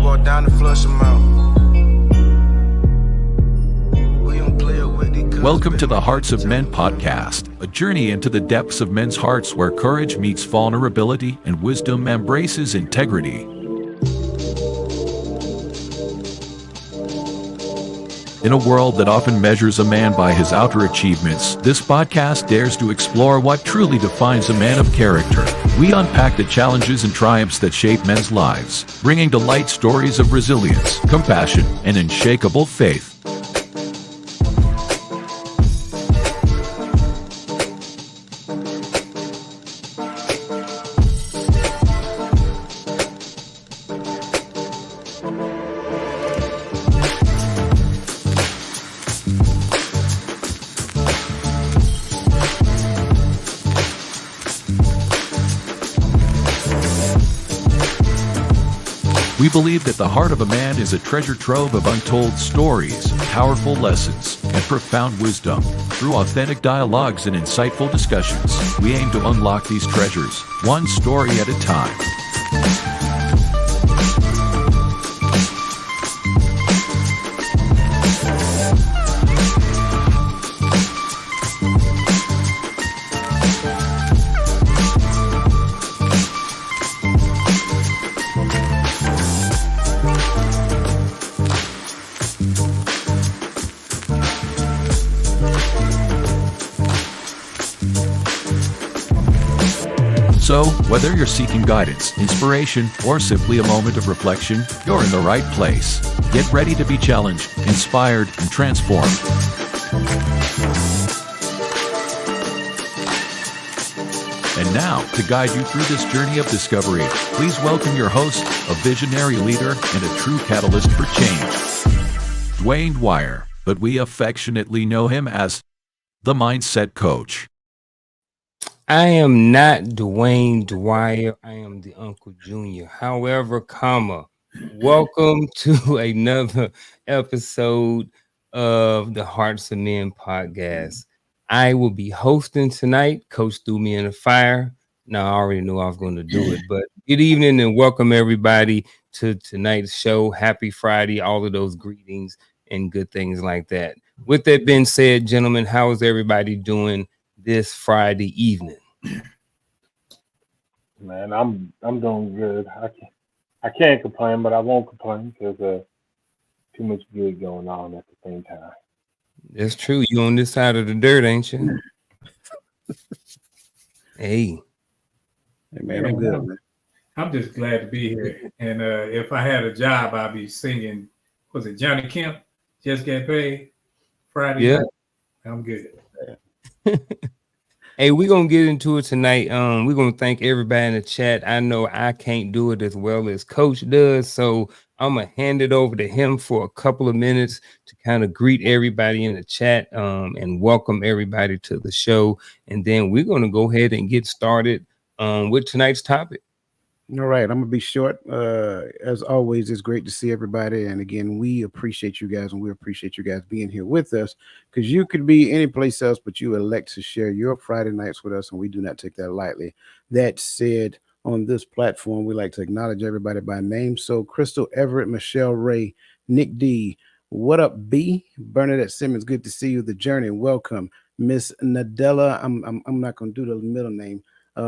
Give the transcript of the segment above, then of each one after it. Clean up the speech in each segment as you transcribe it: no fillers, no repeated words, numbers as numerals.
walk down and flush them out. We don't play it with the cuz, Welcome to the baby. Hearts of Men podcast, a journey into the depths of men's hearts where courage meets vulnerability and wisdom embraces integrity. In a world that often measures a man by his outer achievements, this podcast dares to explore what truly defines a man of character. We unpack the challenges and triumphs that shape men's lives, bringing to light stories of resilience, compassion, and unshakable faith. We believe that the heart of a man is a treasure trove of untold stories, powerful lessons, and profound wisdom. Through authentic dialogues and insightful discussions, we aim to unlock these treasures, one story at a time. So, whether you're seeking guidance, inspiration, or simply a moment of reflection, you're in the right place. Get ready to be challenged, inspired, and transformed. And now, to guide you through this journey of discovery, please welcome your host, a visionary leader and a true catalyst for change, Dwayne Dwyer, but we affectionately know him as the Mindset Coach. I am not Dwayne Dwyer. I am the Uncle Junior. However, welcome to another episode of the Hearts of Men podcast. I will be hosting tonight. Coach threw me in the fire. Now, I already knew I was going to do it, but good evening and welcome everybody to tonight's show. Happy Friday, all of those greetings and good things like that. With that being said, gentlemen, how is everybody doing this Friday evening? Man, I'm doing good. I can't complain, but I won't complain because too much good going on at the same time. That's true. You on this side of the dirt, ain't you? Hey man, I'm good, man. I'm just glad to be here. And if I had a job, I'd be singing. Was it Johnny Kemp? Just Got Paid Friday. Yeah, night? I'm good. Hey, we're gonna get into it tonight. We're gonna thank everybody in the chat. I know I can't do it as well as Coach does, so I'm gonna hand it over to him for a couple of minutes to kind of greet everybody in the chat and welcome everybody to the show. And then we're gonna go ahead and get started with tonight's topic. All right, I'm gonna be short. As always, it's great to see everybody, and again, we appreciate you guys, and we appreciate you guys being here with us, because you could be any place else, but you elect to share your Friday nights with us, and we do not take that lightly. That said, on this platform, we like to acknowledge everybody by name. So, Crystal Everett, Michelle Ray, Nick D, what up, B? Bernadette Simmons, good to see you. The Journey, welcome. Miss Nadella, I'm not gonna do the middle name.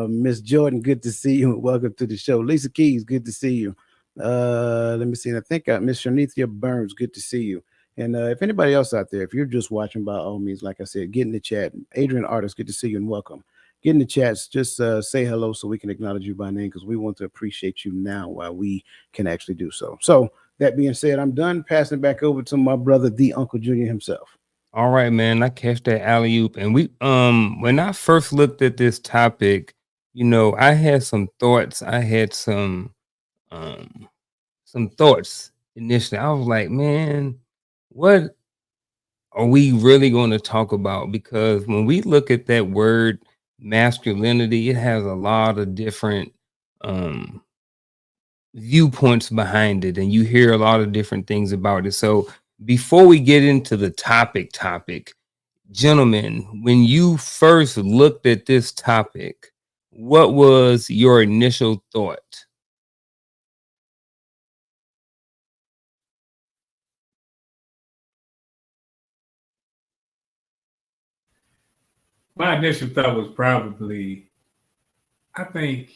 Miss Jordan, good to see you. Welcome to the show. Lisa Keys, good to see you. Let me see. And I think Miss Shanithia Burns, good to see you. And if anybody else out there, if you're just watching, by all means, like I said, get in the chat. Adrian Artist, good to see you and welcome. Get in the chats. Just say hello so we can acknowledge you by name, because we want to appreciate you now while we can actually do so. So that being said, I'm done. Passing back over to my brother, the Uncle Junior himself. All right, man. I catch that alley-oop. And we when I first looked at this topic, you know, I had some thoughts. I had some thoughts initially. I was like, man, what are we really going to talk about? Because when we look at that word masculinity, it has a lot of different viewpoints behind it, and you hear a lot of different things about it. So before we get into the topic, gentlemen, when you first looked at this topic, what was your initial thought? My initial thought was probably, I think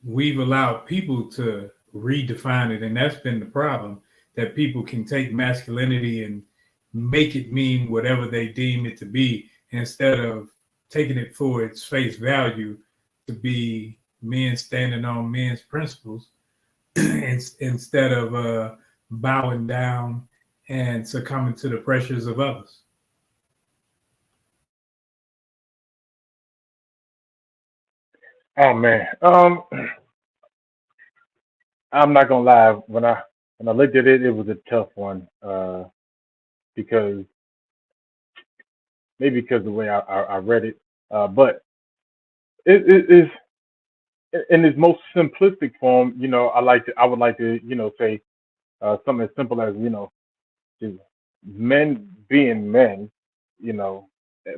we've allowed people to redefine it, and that's been the problem. That people can take masculinity and make it mean whatever they deem it to be, instead of taking it for its face value to be men standing on men's principles, instead of bowing down and succumbing to the pressures of others. Oh man, I'm not gonna lie. When I looked at it, it was a tough one. Because maybe because of the way I read it, but it is in its most simplistic form. I would like to say something as simple as just men being men. You know,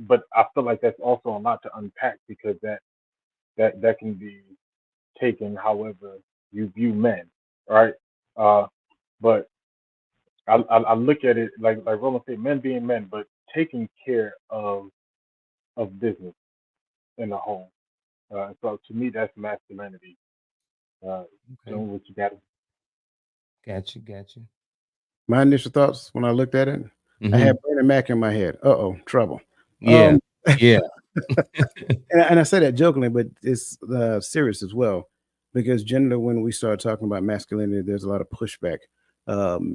but I feel like that's also a lot to unpack because that can be taken however you view men, right? Uh, but I look at it like Roland said, men being men, but taking care of business in the home. So to me, that's masculinity. Uh, Okay, doing what you got to. got you. My initial thoughts when I looked at it, I Hmm. had Bernie Mac in my head. Trouble. Yeah, Um, yeah. and I say that jokingly, but it's serious as well, because generally when we start talking about masculinity, there's a lot of pushback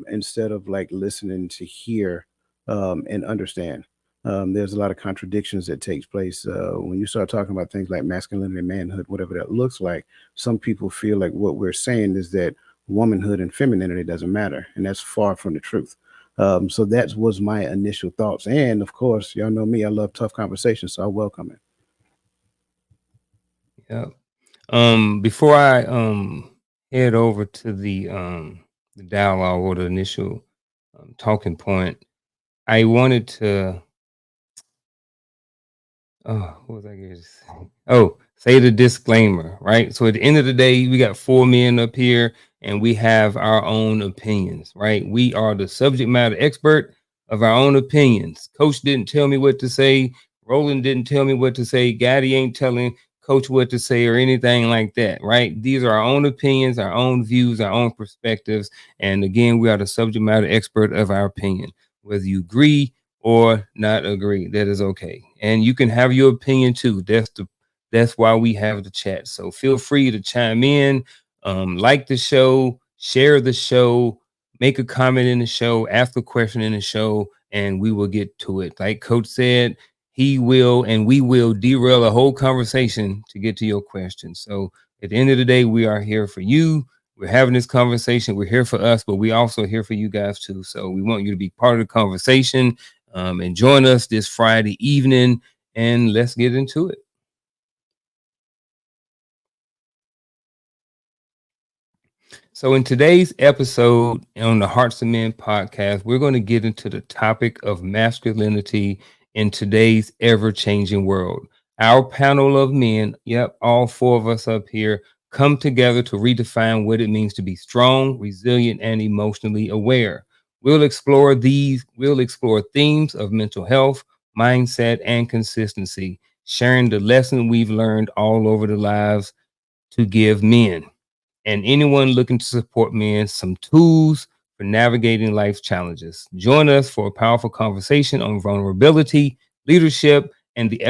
instead of like listening to hear and understand. There's a lot of contradictions that takes place when you start talking about things like masculinity, manhood, whatever that looks like. Some people feel like what we're saying is that womanhood and femininity doesn't matter, and that's far from the truth. So that was my initial thoughts, and of course, y'all know me, I love tough conversations, so I welcome it. Yeah. Before I head over to the dialogue or the initial talking point, I wanted to what was I going to say? Oh, say the disclaimer, right? So at the end of the day, we got four men up here and we have our own opinions, right? We are the subject matter expert of our own opinions. Coach didn't tell me what to say. Roland didn't tell me what to say. Gaddy ain't telling Coach what to say or anything like that, right? These are our own opinions, our own views, our own perspectives. And again, we are the subject matter expert of our opinion. Whether you agree or not agree, that is okay, and you can have your opinion too. That's why we have the chat, so feel free to chime in, like the show, share the show, make a comment in the show, ask a question in the show, and we will get to it. Like Coach said, he will and we will derail a whole conversation to get to your question. So at the end of the day, we are here for you. We're having this conversation, we're here for us, but we also here for you guys too. So we want you to be part of the conversation, and join us this Friday evening, and let's get into it. So, in today's episode on the Hearts of Men podcast, we're going to get into the topic of masculinity in today's ever changing world. Our panel of men, yep, all four of us up here, come together to redefine what it means to be strong, resilient, and emotionally aware. We'll explore themes of mental health, mindset, and consistency, sharing the lesson we've learned all over the lives to give men and anyone looking to support men some tools for navigating life's challenges. Join us for a powerful conversation on vulnerability, leadership, and the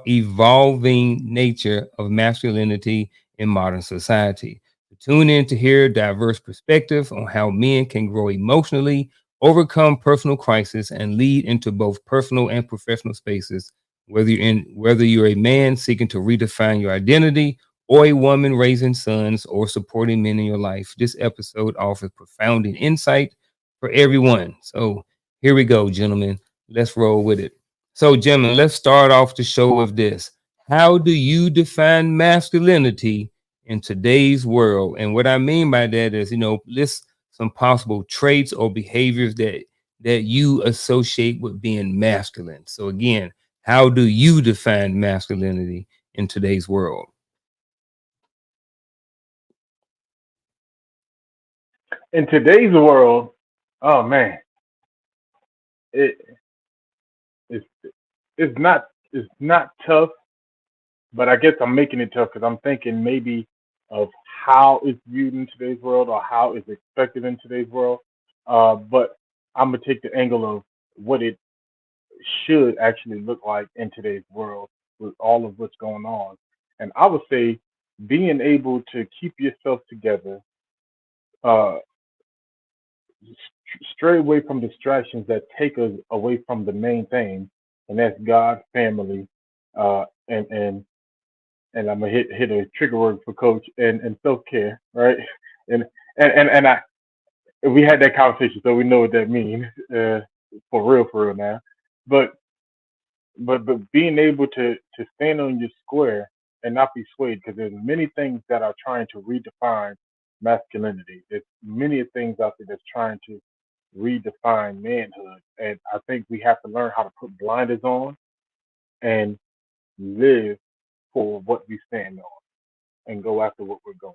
evolving nature of masculinity in modern society. Tune in to hear diverse perspectives on how men can grow emotionally, overcome personal crisis, and lead into both personal and professional spaces. Whether you're a man seeking to redefine your identity or a woman raising sons or supporting men in your life, this episode offers profound insight for everyone. So here we go, gentlemen. Let's roll with it. So, gentlemen, let's start off the show with this. How do you define masculinity in today's world? And what I mean by that is, list some possible traits or behaviors that you associate with being masculine. So again, how do you define masculinity in today's world? In today's world, oh man, it it's it's not tough, but I guess I'm making it tough because I'm thinking maybe of how it's viewed in today's world or how it's expected in today's world. But I'm gonna take the angle of what it should actually look like in today's world with all of what's going on. And I would say being able to keep yourself together, uh, stray away from distractions that take us away from the main thing, and that's God, family, and I'm gonna hit a trigger word for Coach and self care, right? And and I we had that conversation, so we know what that means for real now. But but being able to stand on your square and not be swayed, because there's many things that are trying to redefine masculinity. There's many things out there that's trying to redefine manhood, and I think we have to learn how to put blinders on and live for what we stand on and go after what we're going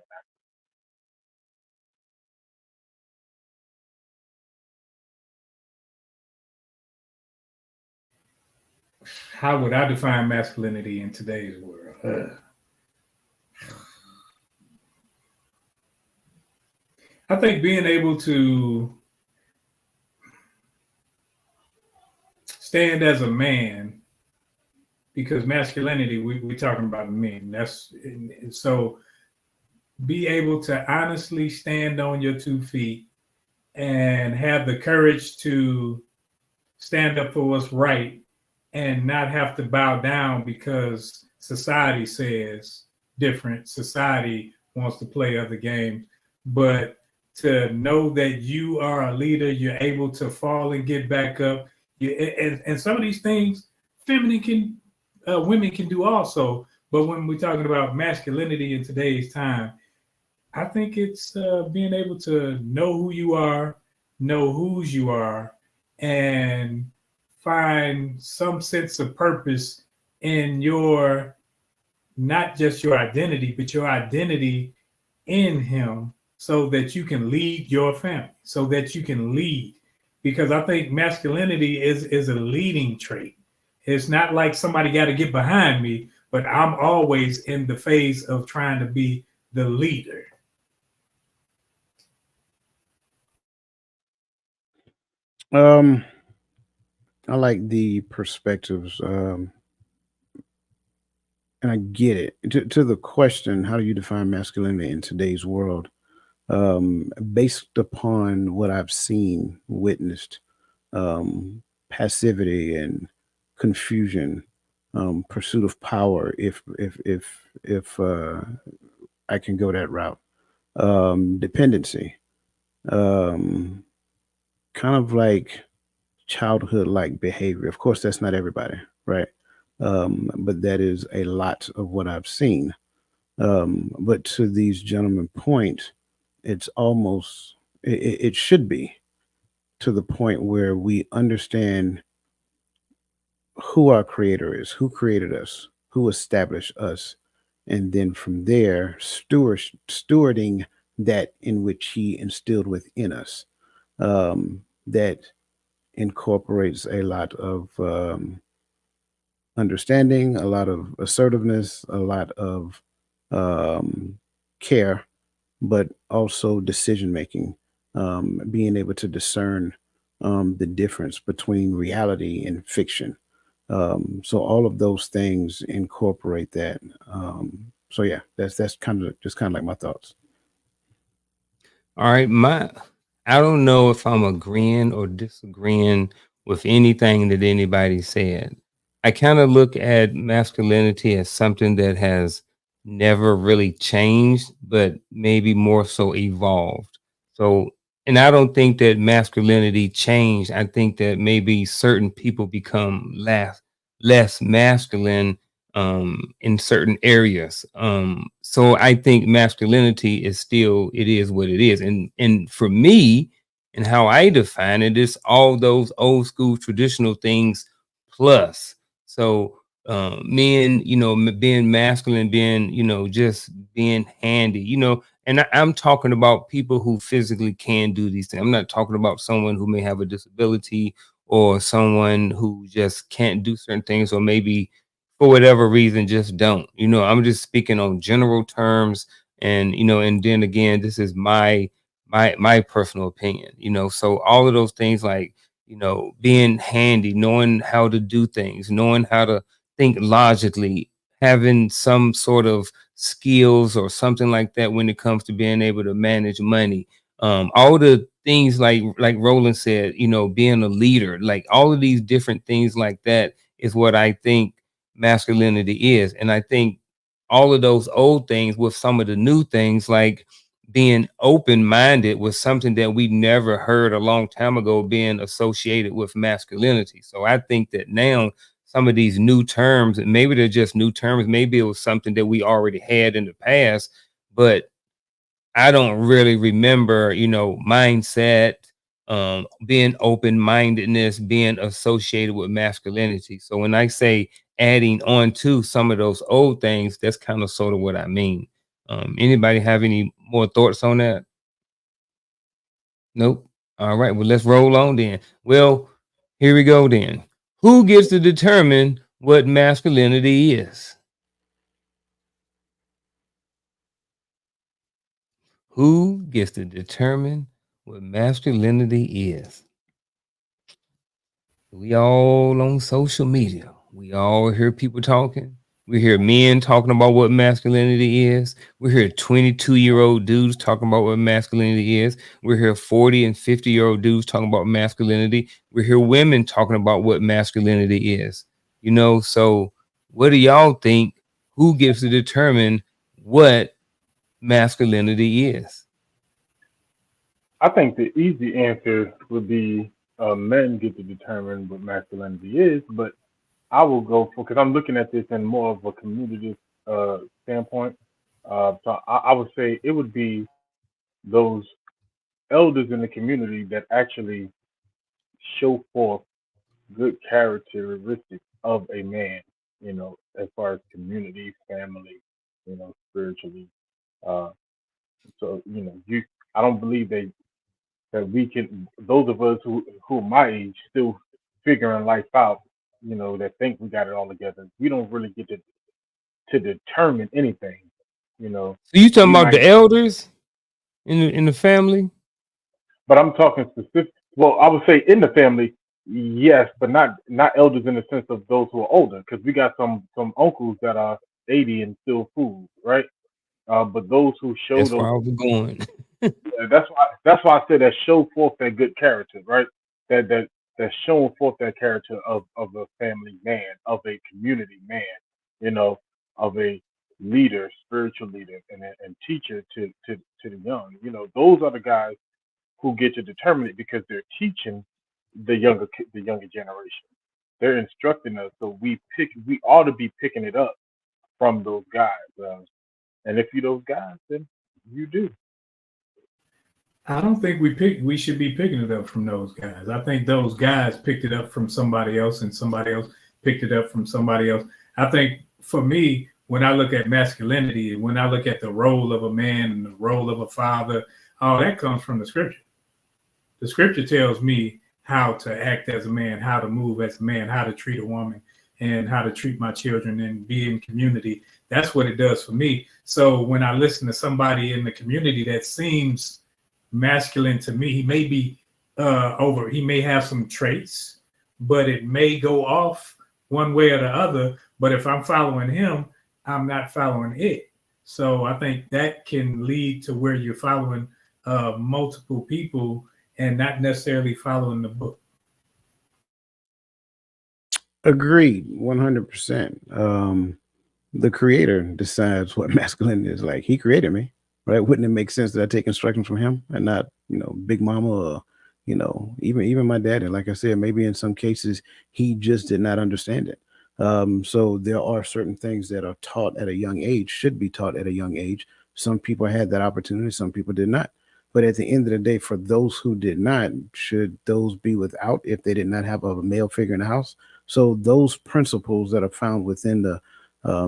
How would I define masculinity in today's world? I think being able to stand as a man, because masculinity, we're talking about men. And so be able to honestly stand on your 2 feet and have the courage to stand up for what's right and not have to bow down because society says different. Society wants to play other games, but to know that you are a leader, you're able to fall and get back up. And some of these things, women can do also. But when we're talking about masculinity in today's time, I think it's being able to know who you are, know whose you are, and find some sense of purpose in your, not just your identity, but your identity in him, so that you can lead your family, so that you can lead. Because I think masculinity is a leading trait. It's not like somebody got to get behind me, but I'm always in the phase of trying to be the leader. I like the perspectives, and I get it. To the question, how do you define masculinity in today's world? Based upon what I've seen, witnessed, passivity and confusion, pursuit of power. If I can go that route, dependency, um, kind of like childhood like behavior. Of course, that's not everybody, right? But that is a lot of what I've seen. But to these gentlemen' point, it's almost it should be to the point where we understand who our creator is, who created us, who established us, and then from there, stewarding that in which he instilled within us. That incorporates a lot of understanding, a lot of assertiveness, a lot of um, care, but also decision making, being able to discern the difference between reality and fiction. So all of those things incorporate that. So yeah, that's kind of like my thoughts. All right, I don't know if I'm agreeing or disagreeing with anything that anybody said. I kind of look at masculinity as something that has never really changed, but maybe more so evolved. So, and I don't think that masculinity changed. I think that maybe certain people become less masculine in certain areas. So I think masculinity is still, it is what it is. And for me, and how I define it, is all those old school traditional things plus. So men, being masculine, being, just being handy, and I'm talking about people who physically can do these things. I'm not talking about someone who may have a disability or someone who just can't do certain things, or maybe for whatever reason just don't. I'm just speaking on general terms, and and then again, this is my personal opinion. So all of those things, like being handy, knowing how to do things, knowing how to think logically, having some sort of skills or something like that when it comes to being able to manage money, all the things like Roland said, being a leader, like all of these different things like that is what I think masculinity is. And I think all of those old things with some of the new things, like being open-minded, was something that we never heard a long time ago being associated with masculinity. So I think that now some of these new terms, and maybe they're just new terms, maybe it was something that we already had in the past, but I don't really remember, mindset, being open-mindedness being associated with masculinity. So when I say adding on to some of those old things, that's kind of sort of what I mean. Anybody have any more thoughts on that? Nope. All right. Well, let's roll on then. Well, here we go then. Who gets to determine what masculinity is? Who gets to determine what masculinity is? We all on social media. We all hear people talking. We hear men talking about what masculinity is. We hear 22-year-old dudes talking about what masculinity is. We hear 40 and 50-year-old dudes talking about masculinity. We hear women talking about what masculinity is. So what do y'all think? Who gets to determine what masculinity is? I think the easy answer would be men get to determine what masculinity is, but I will go for, because I'm looking at this in more of a community standpoint. So I would say it would be those elders in the community that actually show forth good characteristics of a man, as far as community, family, spiritually. Uh, so I don't believe that we can, those of us who are my age still figuring life out, that think we got it all together. We don't really get to determine anything. You know, So you talking we about might, the elders in the family? but I'm talking specific. Well, I would say in the family, yes, but not elders in the sense of those who are older, because we got some uncles that are 80 and still fools, right? But those who show That's those, where I was going. yeah, that's why I said that show forth that good character, right? That showing forth that character of a family man, of a community man, you know, of a leader, spiritual leader, and teacher to the young. Those are the guys who get to determine it because they're teaching the younger generation. They're instructing us, so we ought to be picking it up from those guys. And if you those guys, then you do. I don't think we should be picking it up from those guys. I think those guys picked it up from somebody else, and somebody else picked it up from somebody else. I think for me, when I look at masculinity and when I look at the role of a man and the role of a father, all that comes from the scripture. The scripture tells me how to act as a man, how to move as a man, how to treat a woman, and how to treat my children and be in community. That's what it does for me. So when I listen to somebody in the community that seems masculine to me, he may be he may have some traits, but it may go off one way or the other. But if I'm following him, I'm not following it. So I think that can lead to where you're following multiple people and not necessarily following the book. Agreed, 100%. The creator decides what masculinity is like. He created me, right? Wouldn't it make sense that I take instructions from him and not, Big Mama or, even my daddy? Like I said, maybe in some cases he just did not understand it. So there are certain things that are taught at a young age, should be taught at a young age. Some people had that opportunity, some people did not. But at the end of the day, for those who did not, should those be without if they did not have a male figure in the house? So those principles that are found within the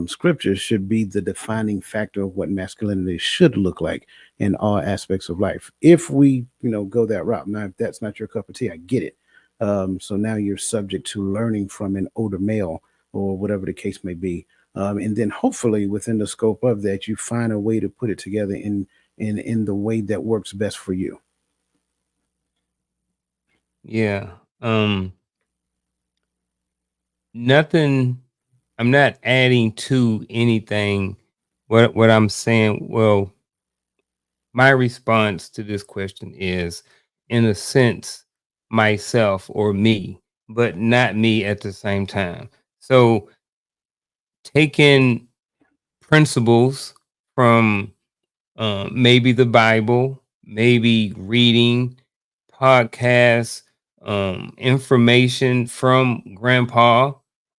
scriptures should be the defining factor of what masculinity should look like in all aspects of life. If we, go that route. Now, if that's not your cup of tea, I get it. So now you're subject to learning from an older male or whatever the case may be. And then hopefully within the scope of that, you find a way to put it together in the way that works best for you. Yeah. Nothing. I'm not adding to anything. What I'm saying, well, my response to this question is, in a sense, myself or me, but not me at the same time. So taking principles from maybe the Bible, maybe reading, podcasts, information from grandpa,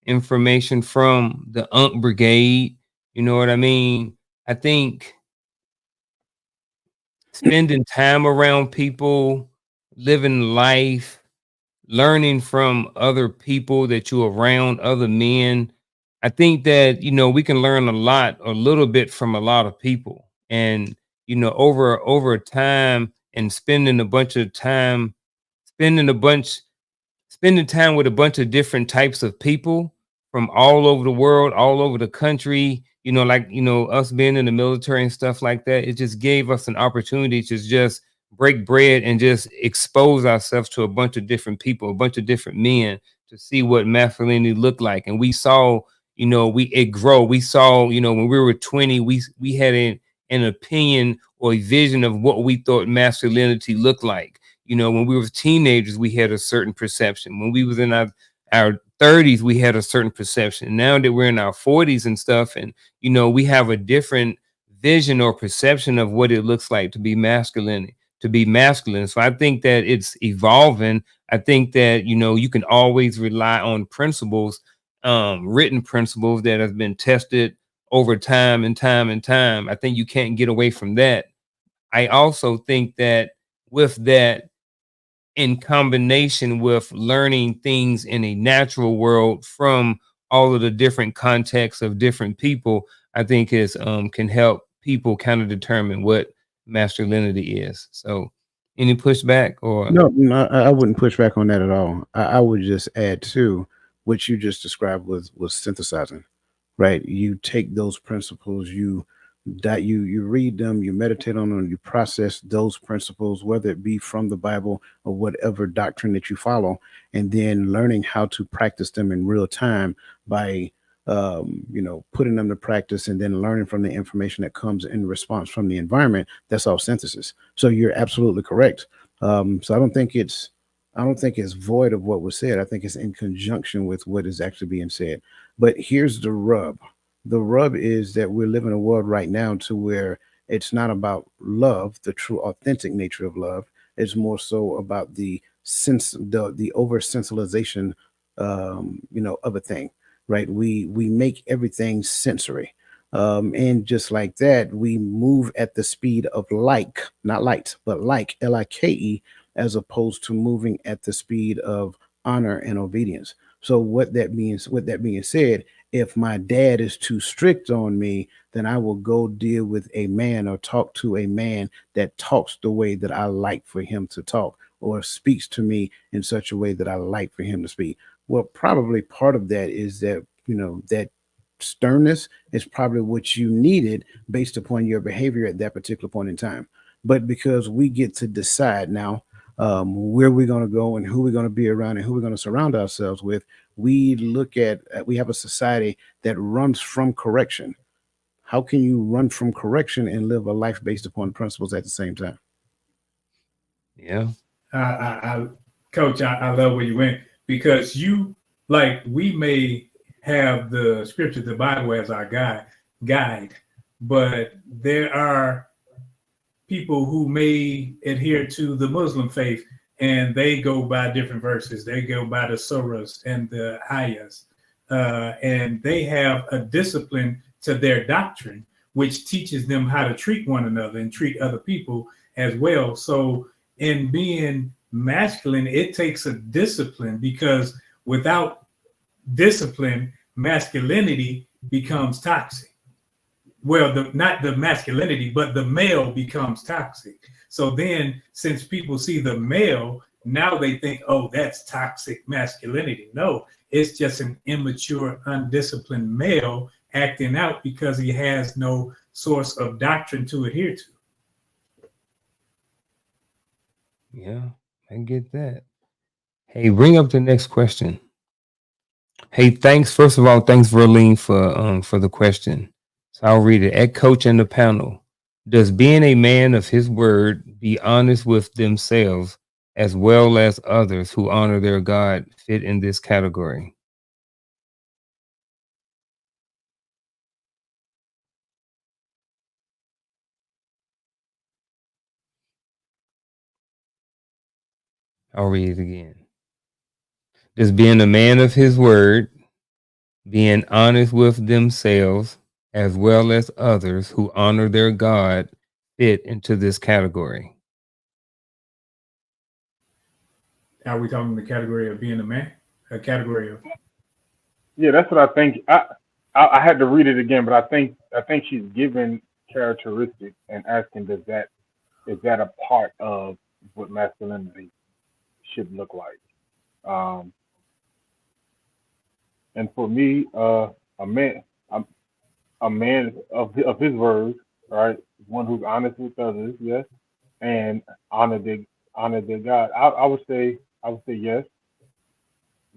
information from the Unk Brigade. You know what I mean? I think spending time around people, living life, learning from other people that you're around, other men. I think that, we can learn a little bit from a lot of people. And, over time and spending a bunch spending time with a bunch of different types of people from all over the world, all over the country, us being in the military and stuff like that, it just gave us an opportunity to just break bread and just expose ourselves to a bunch of different people, a bunch of different men to see what masculinity looked like. And we saw, it grow. We saw, when we were 20, we had an opinion or a vision of what we thought masculinity looked like. When we were teenagers, we had a certain perception. When we was in our 30s, we had a certain perception. Now that we're in our 40s and stuff, and we have a different vision or perception of what it looks like to be masculine. So I think that it's evolving. I think that you can always rely on principles, written principles that have been tested over time and time and time. I think you can't get away from that. I also think that with that, in combination with learning things in a natural world from all of the different contexts of different people, I think is can help people kind of determine what masculinity is. So any pushback or No, I wouldn't push back on that at all. I would just add to what you just described was synthesizing, right? You take those principles, you read them, you meditate on them, you process those principles, whether it be from the Bible or whatever doctrine that you follow, and then learning how to practice them in real time by putting them to practice and then learning from the information that comes in response from the environment. That's all synthesis. So you're absolutely correct. So I don't think it's void of what was said. I think it's in conjunction with what is actually being said. But here's the rub. The rub is that we're living in a world right now to where it's not about love, the true authentic nature of love. It's more so about the over sensualization, of a thing, right? We make everything sensory. And just like that, we move at the speed of like, not light, but like, Like, as opposed to moving at the speed of honor and obedience. So what that means, with that being said, if my dad is too strict on me, then I will go deal with a man or talk to a man that talks the way that I like for him to talk or speaks to me in such a way that I like for him to speak. Well, probably part of that is that, that sternness is probably what you needed based upon your behavior at that particular point in time. But because we get to decide now where we're going to go and who we're going to be around and who we're going to surround ourselves with, we have a society that runs from correction. How can you run from correction and live a life based upon principles at the same time? yeah. Coach, I love where you went, because we may have the scripture, the Bible as our guide, but there are people who may adhere to the Muslim faith and they go by different verses. They go by the surahs and the ayahs, and they have a discipline to their doctrine, which teaches them how to treat one another and treat other people as well. So in being masculine, it takes a discipline, because without discipline, masculinity becomes toxic. Well, not the masculinity, but the male becomes toxic. So then, since people see the male now they think, oh, that's toxic masculinity. No, it's just an immature, undisciplined male acting out because he has no source of doctrine to adhere to. Yeah, I get that. Hey, bring up the next question. Hey, thanks. First of all, thanks Verlene for the question. So I'll read it. At Coach and the panel, does being a man of his word, be honest with themselves as well as others who honor their God, fit in this category? I'll read it again. Does being a man of his word, being honest with themselves as well as others who honor their God, fit into this category? Are we talking the category of being a man? A category of Yeah, that's what I think. I had to read it again, but I think she's given characteristics and asking, is that a part of what masculinity should look like? And for me, a man, a man of his words, right? One who's honest with others, yes, and honor their honor their God. I would say yes,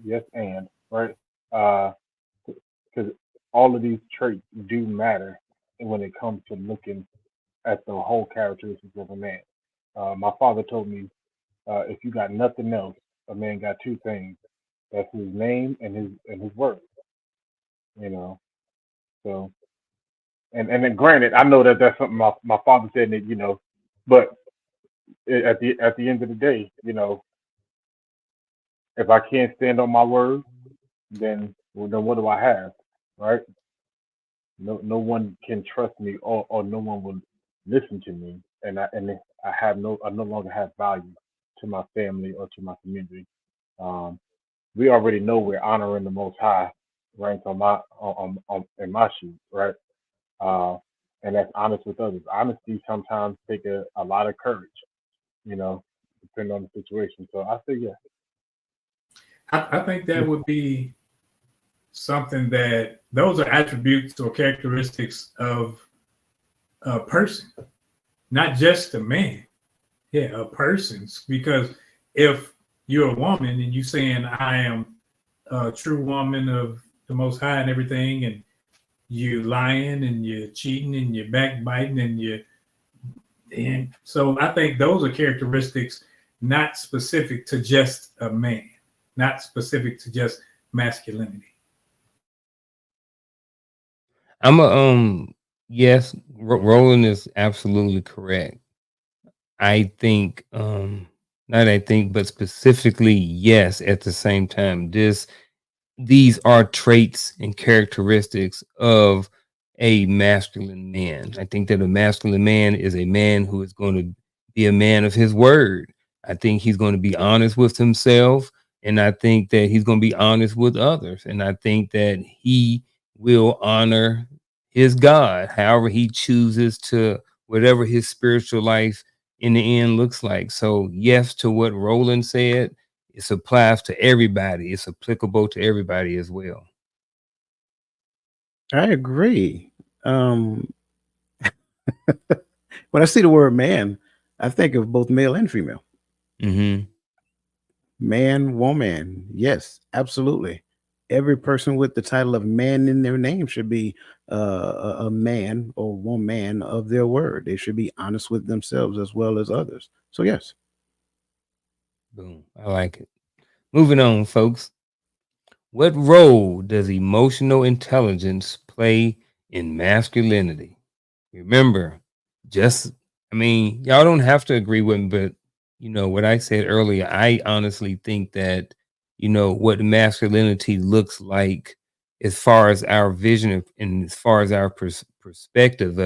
yes, and right, because all of these traits do matter when it comes to looking at the whole characteristics of a man. My father told me, if you got nothing else, a man got two things. That's his name and his word. You know, so and then granted, I know that that's something my father said that but at the end of the day, if I can't stand on my word, then then what do I have, right? No one can trust me, or no one will listen to me, I no longer have value to my family or to my community. Um, we already know we're honoring the Most High, ranked on in my sheet, right? Uh, and that's honest with others. Honesty sometimes take a lot of courage, you know, depending on the situation. So I say yes. I think that would be something that those are attributes or characteristics of a person, not just a man. Yeah, a person's. Because if you're a woman and you saying I am a true woman of the Most High and everything, and you lying and you're cheating and you're backbiting and so I think those are characteristics not specific to just a man, not specific to just masculinity. I'm a yes, Roland is absolutely correct. I think not I think, but specifically yes at the same time. These are traits and characteristics of a masculine man. I think that a masculine man is a man who is going to be a man of his word. I think he's going to be honest with himself, and I think that he's going to be honest with others. And I think that he will honor his God, however he chooses to, whatever his spiritual life in the end looks like. So, yes, to what Roland said, it applies to everybody. It's applicable to everybody as well. I agree. Um, when I see the word man, I think of both male and female. Mm-hmm. Man, woman. Yes, absolutely. Every person with the title of man in their name should be a man or woman of their word. They should be honest with themselves as well as others. So, yes. Boom. I like it. Moving on, folks. What role does emotional intelligence play in masculinity? Remember, just, I mean, y'all don't have to agree with me, but what I said earlier, I honestly think that, what masculinity looks like as far as our vision and as far as our perspective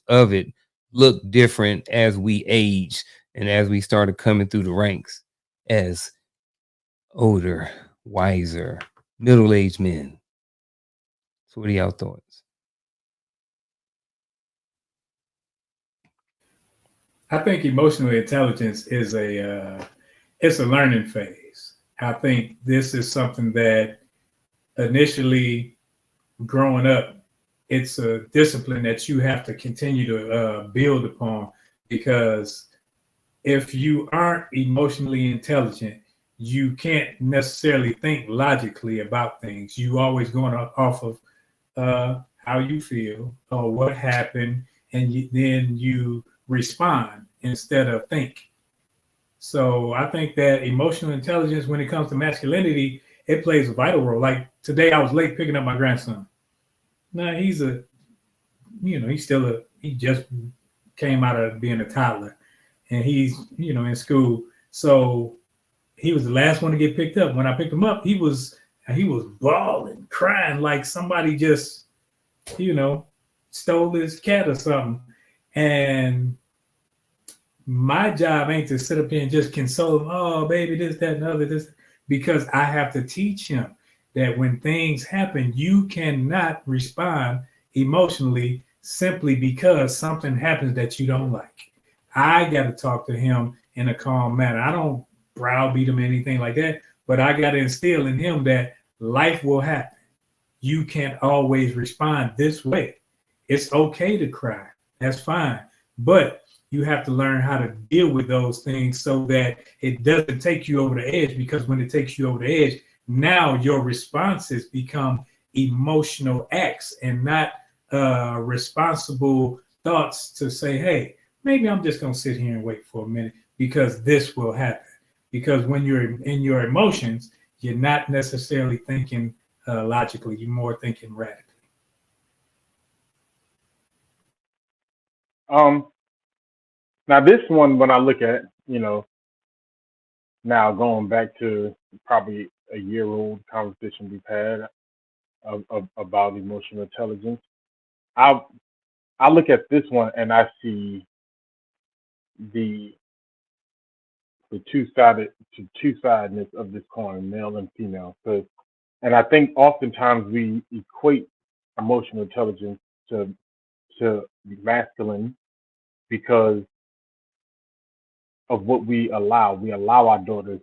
of it look different as we age and as we started coming through the ranks as older, wiser, middle-aged men. So what are y'all thoughts? I think emotional intelligence is it's a learning phase. I think this is something that initially growing up, it's a discipline that you have to continue to build upon, because if you aren't emotionally intelligent, you can't necessarily think logically about things. You always going off of how you feel or what happened, and then you respond instead of think. So I think that emotional intelligence, when it comes to masculinity, it plays a vital role. Like today, I was late picking up my grandson. Now he's he just came out of being a toddler, and he's, in school. So he was the last one to get picked up. When I picked him up, he was bawling, crying like somebody just, stole his cat or something. And my job ain't to sit up here and just console him. Oh, baby, this, that, and other, this, because I have to teach him that when things happen, you cannot respond emotionally simply because something happens that you don't like. I got to talk to him in a calm manner. I don't browbeat him or anything like that, but I got to instill in him that life will happen. You can't always respond this way. It's okay to cry. That's fine. But you have to learn how to deal with those things so that it doesn't take you over the edge, because when it takes you over the edge, now your responses become emotional acts and not responsible thoughts to say, hey, maybe I'm just going to sit here and wait for a minute because this will happen. Because when you're in your emotions, you're not necessarily thinking logically, you're more thinking radically. Now this one, when I look at, now going back to probably a year-old conversation we've had about emotional intelligence, I look at this one and I see the two-sidedness of this coin, male and female. And I think oftentimes we equate emotional intelligence to masculine because of what we allow. We allow our daughters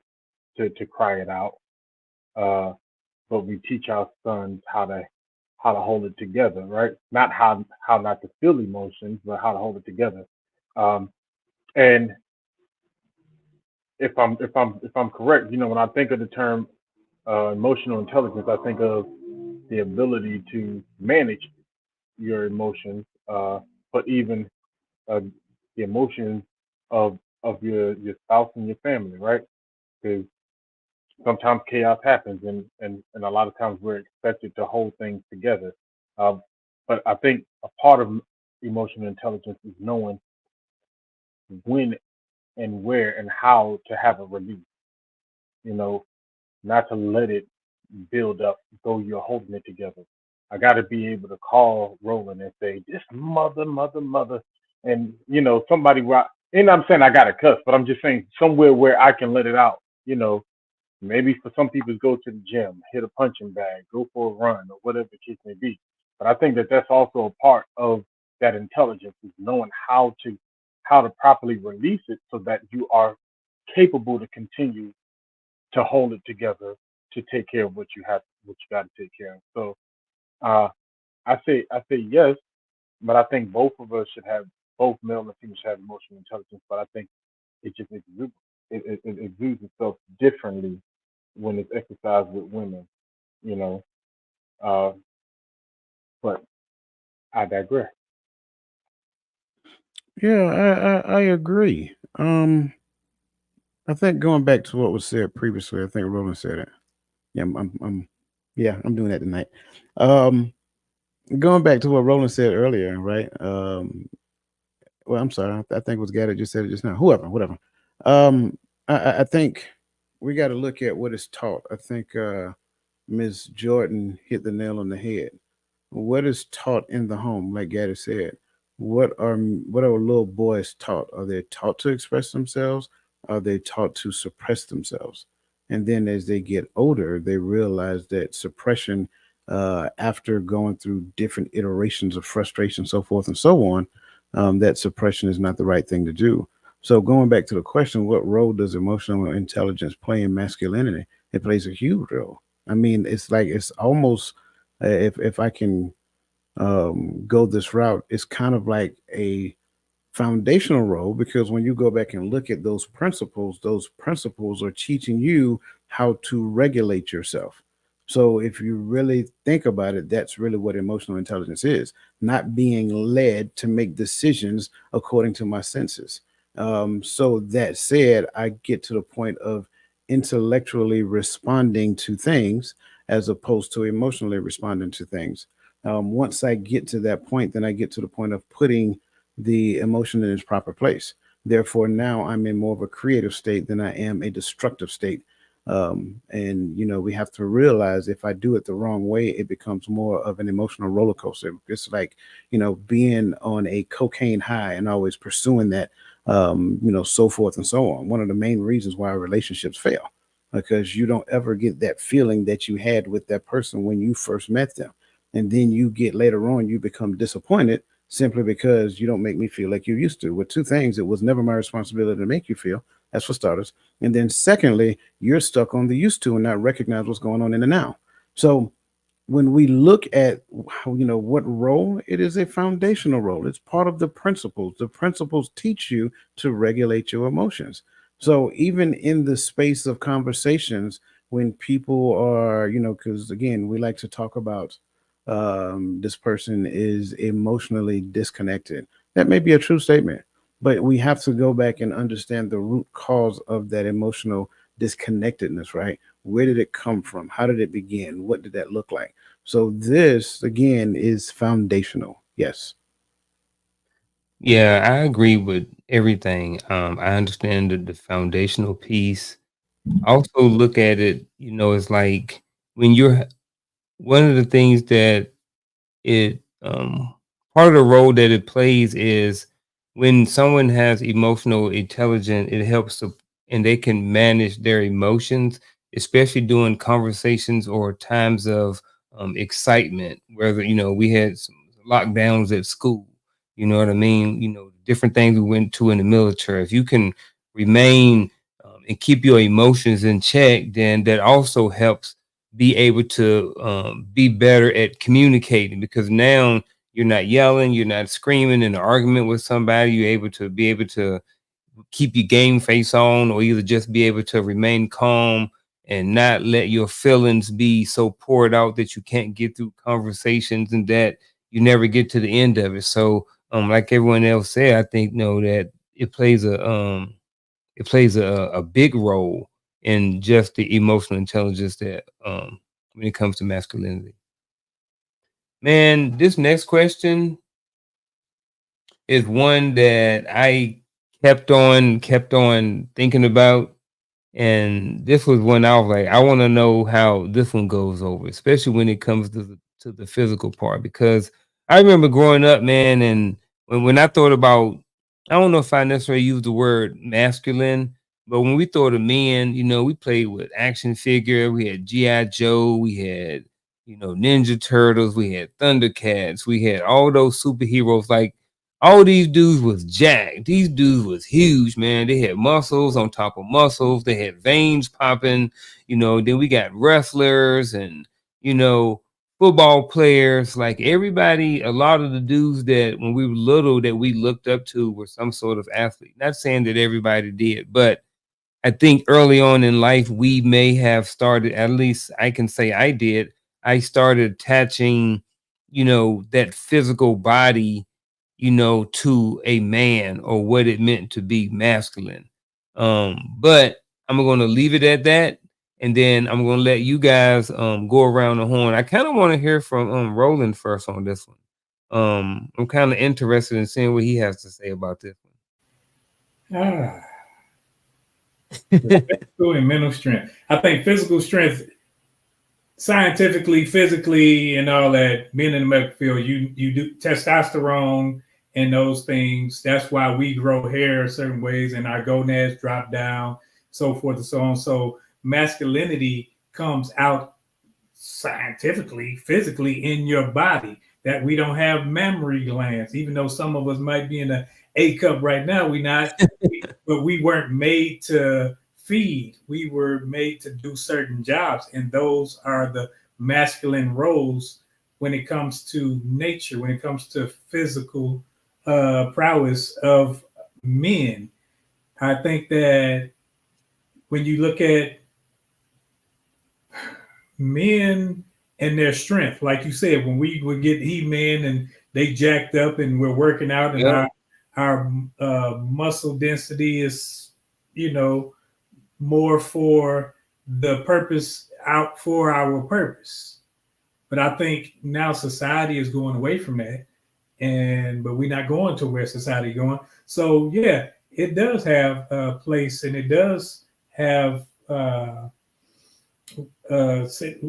to cry it out, but we teach our sons how to hold it together, right? Not how not to feel emotions, but how to hold it together. And if I'm correct, when I think of the term emotional intelligence, I think of the ability to manage your emotions, but even the emotions of your spouse and your family, right? Because sometimes chaos happens, and a lot of times we're expected to hold things together. But I think a part of emotional intelligence is knowing when and where and how to have a release. You know, not to let it build up, though you're holding it together. I got to be able to call Roland and say, "This mother," and somebody. And I'm saying I got to cuss, but I'm just saying somewhere where I can let it out. Maybe for some people, it's go to the gym, hit a punching bag, go for a run, or whatever the case may be. But I think that that's also a part of that intelligence, is knowing how to properly release it so that you are capable to continue to hold it together, to take care of what you got to take care of. So uh, I say yes, but I think both of us should have, both male and female should have emotional intelligence. But I think it just it exudes itself differently when it's exercised with women, you know. Uh, but I digress. Yeah, I agree. I think going back to what was said previously, I think Roland said it. Yeah, I'm doing that tonight. Um, Going back to what Roland said earlier, right? Well, I'm sorry, I think it was Gad that just said it just now. Whoever, whatever. I think we got to look at what is taught. I think Ms. Jordan hit the nail on the head. What is taught in the home, like Gaddy said? What are little boys taught? Are they taught to express themselves? Are they taught to suppress themselves? And then as they get older, they realize that suppression, after going through different iterations of frustration, so forth and so on, that suppression is not the right thing to do. So going back to the question, what role does emotional intelligence play in masculinity? It plays a huge role. I mean, it's like it's almost if I can go this route, it's kind of like a foundational role, because when you go back and look at those principles are teaching you how to regulate yourself. So if you really think about it, that's really what emotional intelligence is: not being led to make decisions according to my senses. So that said, I get to the point of intellectually responding to things as opposed to emotionally responding to things. Once I get to that point, then I get to the point of putting the emotion in its proper place. Therefore, now I'm in more of a creative state than I am a destructive state. And we have to realize if I do it the wrong way, it becomes more of an emotional roller coaster. It's like, being on a cocaine high and always pursuing that, so forth and so on. One of the main reasons why relationships fail, because you don't ever get that feeling that you had with that person when you first met them. And then you get later on, you become disappointed simply because you don't make me feel like you used to. With two things, it was never my responsibility to make you feel. That's for starters. And then secondly, you're stuck on the used to and not recognize what's going on in the now. So when we look at what role, it is a foundational role. It's part of the principles. The principles teach you to regulate your emotions. So even in the space of conversations, when people are, because again, we like to talk about this person is emotionally disconnected. That may be a true statement, but we have to go back and understand the root cause of that emotional disconnectedness, right? Where did it come from? How did it begin? What did that look like? So this again is foundational. Yes. Yeah, I agree with everything. I understand the foundational piece. I also look at it, it's like when you're one of the things that it part of the role that it plays is when someone has emotional intelligence, it helps to and they can manage their emotions, especially during conversations or times of excitement, whether we had some lockdowns at school, you know what I mean, different things we went to in the military. If you can remain and keep your emotions in check, then that also helps be able to be better at communicating, because now you're not yelling, you're not screaming in an argument with somebody. You're able to keep your game face on, or either just be able to remain calm and not let your feelings be so poured out that you can't get through conversations and that you never get to the end of it. So, like everyone else said, I think that it plays a big role in just the emotional intelligence that when it comes to masculinity. Man, this next question is one that I kept on thinking about. And this was one I was like, I want to know how this one goes over, especially when it comes to the physical part. Because I remember growing up, man, and when I thought about, I don't know if I necessarily use the word masculine, but when we thought of men, we played with action figure. We had GI Joe, we had Ninja Turtles, we had Thundercats, we had all those superheroes. Like all these dudes was jacked. These dudes was huge, man. They had muscles on top of muscles. They had veins popping. Then we got wrestlers and you know football players. Like everybody, a lot of the dudes that when we were little that we looked up to were some sort of athlete. Not saying that everybody did, but I think early on in life, we may have started, at least I can say I did. I started attaching, that physical body, to a man or what it meant to be masculine. But I'm going to leave it at that. And then I'm going to let you guys go around the horn. I kind of want to hear from Roland first on this one. I'm kind of interested in seeing what he has to say about this Ah, one. physical and mental strength. I think physical strength, scientifically, physically, and all that, being in the medical field, you do testosterone and those things. That's why we grow hair certain ways and our gonads drop down, so forth and so on. So masculinity comes out scientifically, physically in your body. That we don't have mammary glands, even though some of us might be in the A cup right now. But we weren't made to feed. We were made to do certain jobs, and those are the masculine roles when it comes to nature, when it comes to physical prowess of men. I think that when you look at men and their strength, like you said, when we would get He-Man and they jacked up and we're working out and Yeah. our muscle density is, you know, more for the purpose out for our purpose. But I think now society is going away from that, but we're not going to where society is going. So yeah, it does have a place, and it does have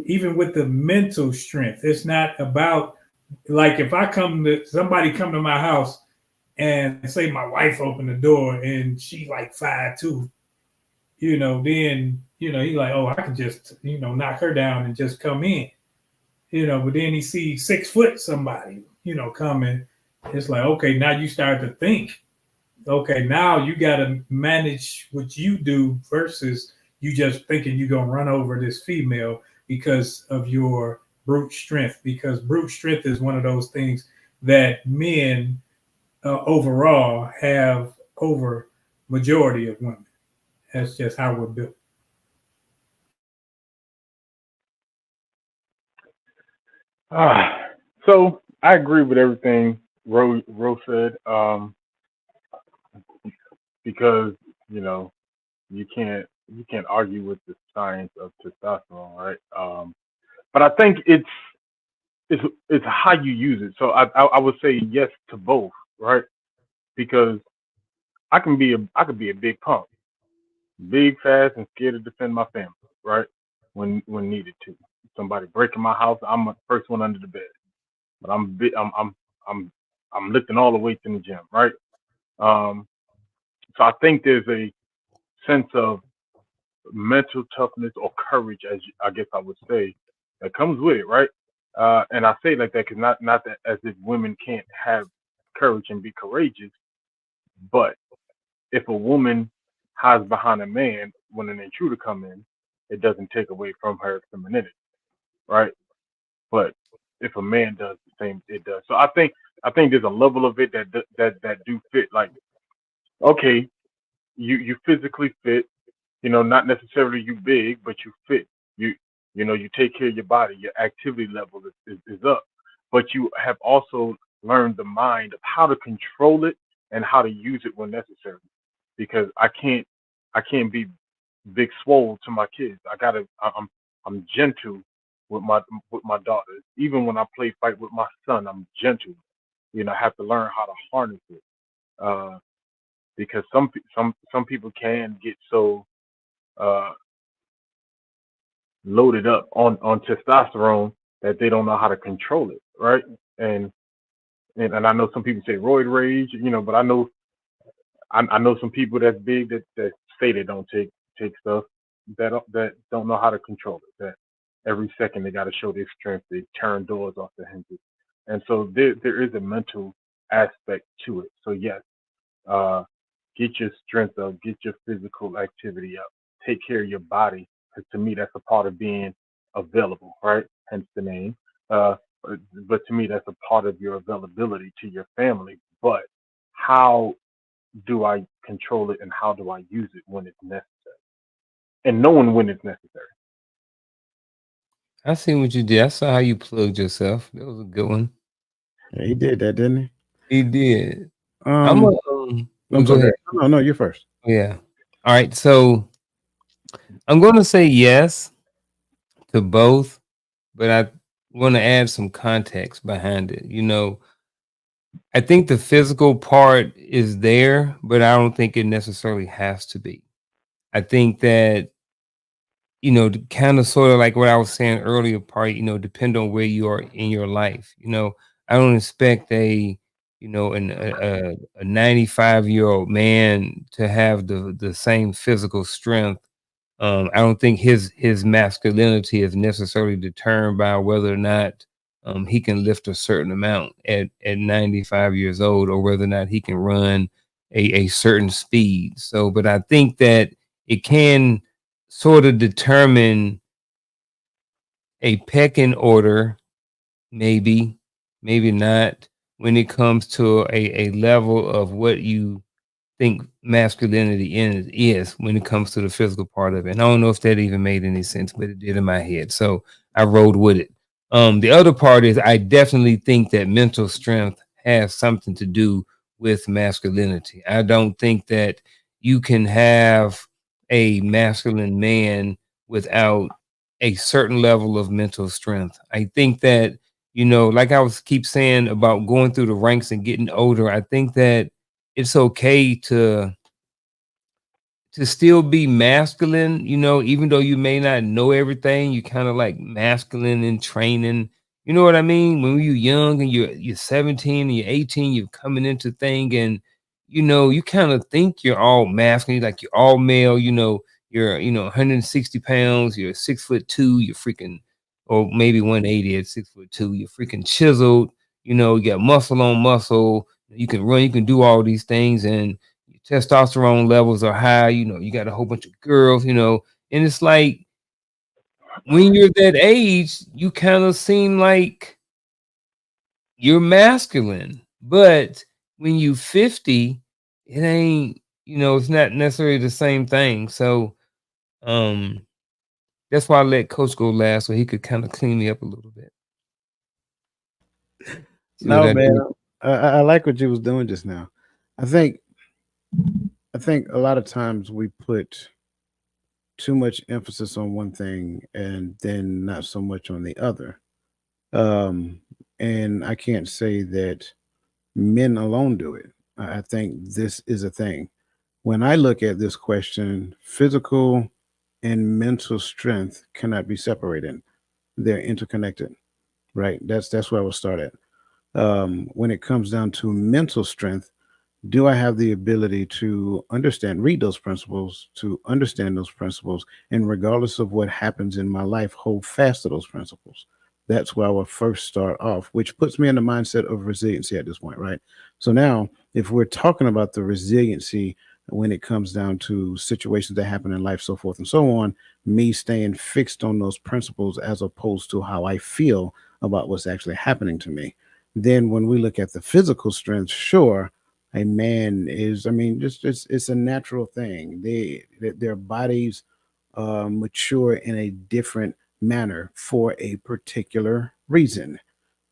even with the mental strength. It's not about, like, if I come to somebody come to my house and say my wife opened the door and she like 5'2", then he's like, oh, I can just knock her down and just come in, but then he sees 6 foot somebody coming. It's like, okay, now you start to think, okay, now you got to manage what you do versus you just thinking you're going to run over this female because of your brute strength, because brute strength is one of those things that men overall have over majority of women. That's just how we're built. So I agree with everything Rose said, because you can't argue with the science of testosterone, right? But I think it's how you use it. So I would say yes to both, right? Because I could be a big punk, big, fast, and scared to defend my family, right? When needed to. Somebody breaking my house, I'm the first one under the bed. But I'm I'm lifting all the weights in the gym, right? Um, so I think there's a sense of mental toughness or courage, I guess I would say, that comes with it, right? And I say it like that because not that as if women can't have courage and be courageous, but if a woman hides behind a man when an intruder come in, it doesn't take away from her femininity, right? But if a man does the same, it does. So I think there's a level of it that do fit. Like, okay, you physically fit, not necessarily you big, but you fit. You you take care of your body, your activity level is up. But you have also learned the mind of how to control it and how to use it when necessary. Because I can't be big swole to my kids. I'm gentle with my daughters. Even when I play fight with my son, I'm gentle. I have to learn how to harness it. Uh, because some people can get so uh, loaded up on testosterone that they don't know how to control it, right? And and I know some people say roid rage, but I know some people that's big that say they don't take stuff that don't know how to control it. That every second they got to show their strength. They turn doors off the hinges, and so there is a mental aspect to it. So yes, uh, get your strength up, get your physical activity up, take care of your body. Because to me, that's a part of being available, right? Hence the name. Uh, but to me, that's a part of your availability to your family. But how do I control it and how do I use it when it's necessary? And knowing when it's necessary. I see what you did. I saw how you plugged yourself. That was a good one. Yeah, he did that, didn't He did. he? I'm a I'm go ahead. sorry. No, you're first. Yeah. All right. So I'm going to say yes to both, but I want to add some context behind it. I think the physical part is there, but I don't think it necessarily has to be. I think that, kind of sort of like what I was saying earlier, part, depend on where you are in your life. I don't expect a 95-year-old man to have the same physical strength. I don't think his masculinity is necessarily determined by whether or not he can lift a certain amount at 95 years old, or whether or not he can run a certain speed. So, but I think that it can sort of determine a pecking order, maybe, maybe not, when it comes to a level of what you think masculinity is when it comes to the physical part of it. And I don't know if that even made any sense, but it did in my head. So I rode with it. The other part is I definitely think that mental strength has something to do with masculinity. I don't think that you can have a masculine man without a certain level of mental strength. I think that, like I was keep saying about going through the ranks and getting older, I think that it's okay to still be masculine, even though you may not know everything, you kind of like masculine in training. You know what I mean? When you're young and you're 17 and you're 18, you're coming into thing, and you kind of think you're all masculine, like you're all male, you're 160 pounds, you're 6'2", you're freaking, or maybe 180 at 6'2", you're freaking chiseled, you got muscle on muscle, you can run, you can do all these things, and testosterone levels are high, you got a whole bunch of girls, and it's like when you're that age, you kind of seem like you're masculine. But when you 50, it ain't, it's not necessarily the same thing. So that's why I let Coach go last so he could kind of clean me up a little bit. See what No, I man, did? I like what you was doing just now. I think a lot of times we put too much emphasis on one thing and then not so much on the other. Um, and I can't say that men alone do it. I think this is a thing. When I look at this question, physical and mental strength cannot be separated. They're interconnected, right? That's where I will start at. When it comes down to mental strength, do I have the ability to understand, read those principles, to understand those principles, and regardless of what happens in my life, hold fast to those principles? That's where I will first start off, which puts me in the mindset of resiliency at this point, right? So now, if we're talking about the resiliency when it comes down to situations that happen in life, so forth and so on, me staying fixed on those principles as opposed to how I feel about what's actually happening to me. Then, when we look at the physical strength, sure, a man is, I mean, just it's a natural thing. Their bodies mature in a different manner for a particular reason,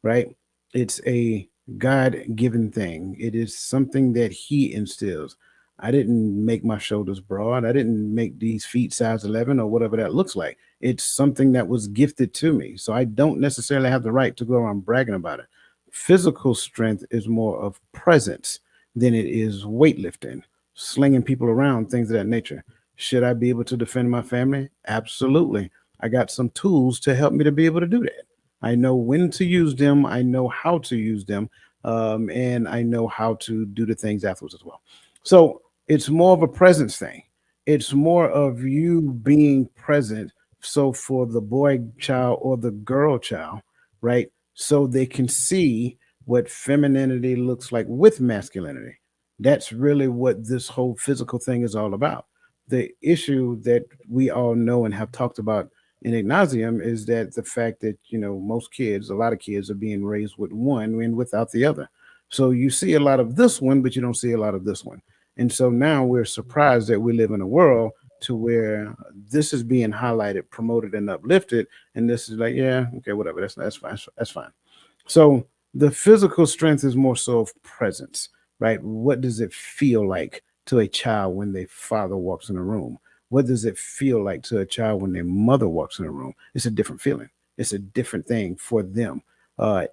right? It's a God given thing. It is something that He instills. I didn't make my shoulders broad. I didn't make these feet size 11 or whatever that looks like. It's something that was gifted to me. So I don't necessarily have the right to go around bragging about it. Physical strength is more of presence than it is weightlifting, slinging people around, things of that nature. Should I be able to defend my family? Absolutely. I got some tools to help me to be able to do that. I know when to use them. I know how to use them. And I know how to do the things afterwards as well. So it's more of a presence thing. It's more of you being present. So for the boy child or the girl child, right? So they can see what femininity looks like with masculinity. That's really what this whole physical thing is all about. The issue that we all know and have talked about in Ignatium is that the fact that most kids, a lot of kids, are being raised with one and without the other. So you see a lot of this one, but you don't see a lot of this one. And so now we're surprised that we live in a world to where this is being highlighted, promoted, and uplifted, and this is like, yeah, okay, whatever, that's fine, that's fine. So the physical strength is more so of presence, right? What does it feel like to a child when their father walks in a room? What does it feel like to a child when their mother walks in a room? It's a different feeling. It's a different thing for them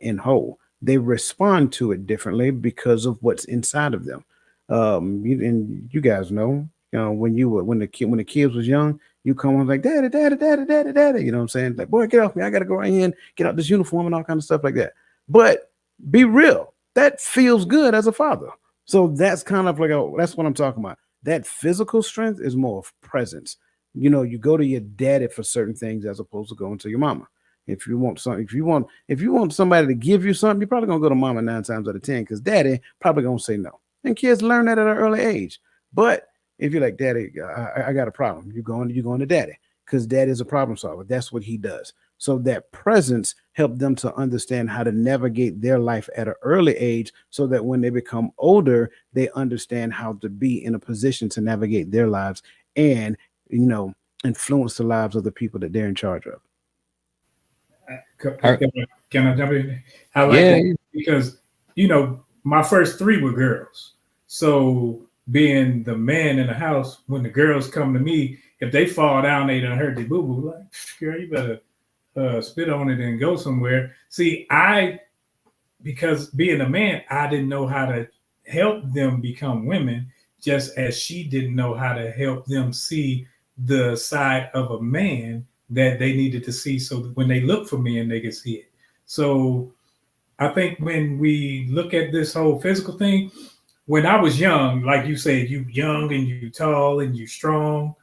in whole. They respond to it differently because of what's inside of them. And you guys know, when the kids was young, you come on like daddy, daddy, daddy, daddy, daddy. You know what I'm saying? Like, boy, get off me! I gotta go right in, get out this uniform and all kind of stuff like that. But be real, that feels good as a father. So that's kind of like that's what I'm talking about. That physical strength is more of presence. You go to your daddy for certain things as opposed to going to your mama. If you want something, if you want somebody to give you something, you're probably gonna go to mama 9 times out of 10 because daddy probably gonna say no. And kids learn that at an early age. But if you're like, daddy, I got a problem, you're going to daddy because daddy is a problem solver. That's what he does. So that presence helped them to understand how to navigate their life at an early age so that when they become older, they understand how to be in a position to navigate their lives and, influence the lives of the people that they're in charge of. I- Can I jump in? I like yeah, that because my first three were girls. So being the man in the house, when the girls come to me, if they fall down, they done hurt their boo boo. Like, girl, you better spit on it and go somewhere. See, because being a man, I didn't know how to help them become women, just as she didn't know how to help them see the side of a man that they needed to see so that when they look for men, they could see it. So I think when we look at this whole physical thing, when I was young, like you said, you young and you tall and you strong,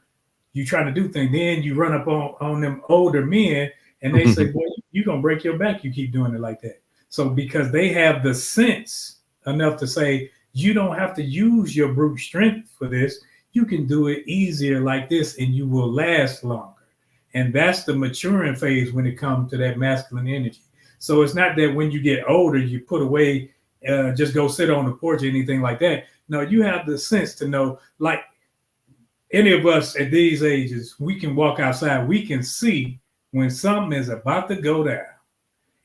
you trying to do things. Then you run up on them older men and they say, boy, you're going to break your back. You keep doing it like that. So because they have the sense enough to say, you don't have to use your brute strength for this. You can do it easier like this and you will last longer. And that's the maturing phase when it comes to that masculine energy. So it's not that when you get older, you put away, just go sit on the porch or anything like that. No, you have the sense to know, like, any of us at these ages, we can walk outside, we can see when something is about to go down.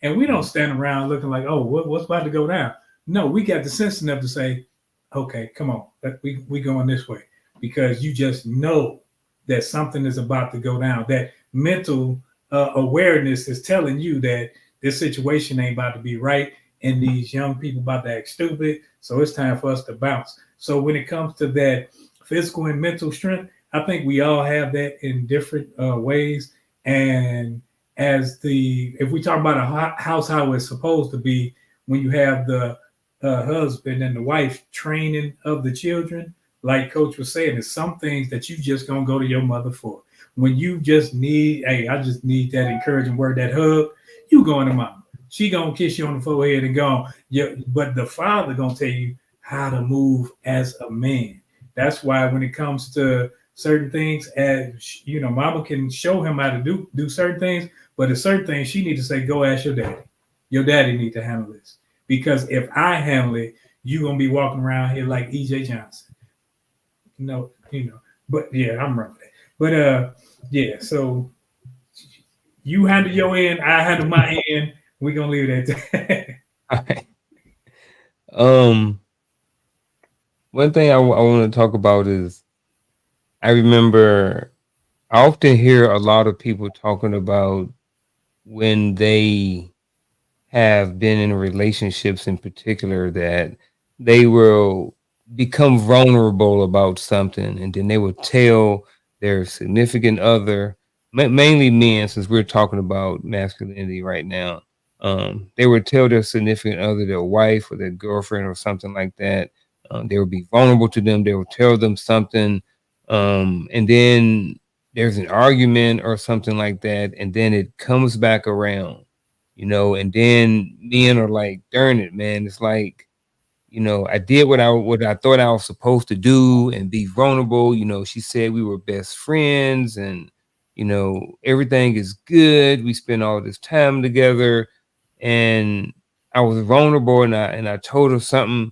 And we don't stand around looking like, oh, what's about to go down? No, we got the sense enough to say, okay, come on, we going this way. Because you just know that something is about to go down. That mental awareness is telling you that this situation ain't about to be right. And these young people about to act stupid. So it's time for us to bounce. So when it comes to that physical and mental strength, I think we all have that in different ways. And if we talk about a house, how it's supposed to be, when you have the husband and the wife training of the children, like Coach was saying, there's some things that you just gonna go to your mother for. When you just need, hey, I just need that encouraging word, that hug, you going to mama. She gonna kiss you on the forehead and go. Yeah, but the father gonna tell you how to move as a man. That's why when it comes to certain things, as mama can show him how to do certain things, but there's certain things she need to say, go ask your daddy. Your daddy need to handle this. Because if I handle it, you're gonna be walking around here like EJ Johnson. No, but yeah, I'm right. But yeah, so you handle your end, I handle my end. We're gonna leave it at that. all right. One thing I want to talk about is I remember I often hear a lot of people talking about when they have been in relationships in particular that they will become vulnerable about something and then they will tell their significant other, mainly men, since we're talking about masculinity right now. They would tell their significant other, their wife or their girlfriend or something like that. They would be vulnerable to them. They will tell them something, and then there's an argument or something like that, and then it comes back around, and then men are like, darn it, man, it's like, I did what I thought I was supposed to do and be vulnerable. She said we were best friends and everything is good. We spent all this time together and I was vulnerable and I told her something,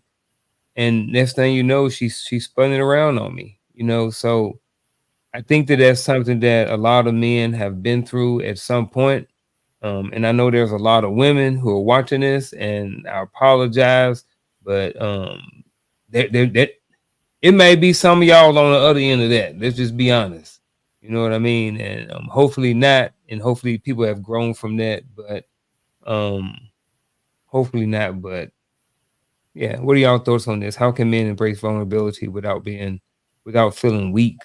and next thing you know, she spun it around on me. So I think that that's something that a lot of men have been through at some point. And I know there's a lot of women who are watching this, and I apologize, but that it may be some of y'all on the other end of that. Let's just be honest. You know what I mean? And hopefully not, and hopefully people have grown from that, but hopefully not. But yeah, what are y'all thoughts on this? How can men embrace vulnerability without feeling weak?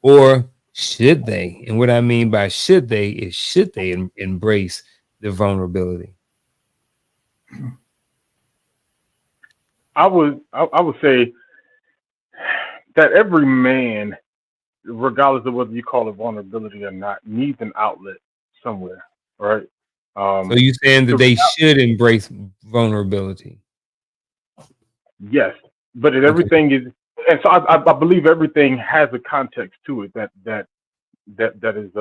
Or should they? And what I mean by should they is should they embrace the vulnerability? I would say that every man, regardless of whether you call it vulnerability or not, needs an outlet somewhere, right? So you saying that the- they should embrace vulnerability? yes, but Okay. everything is, and so I believe everything has a context to it that is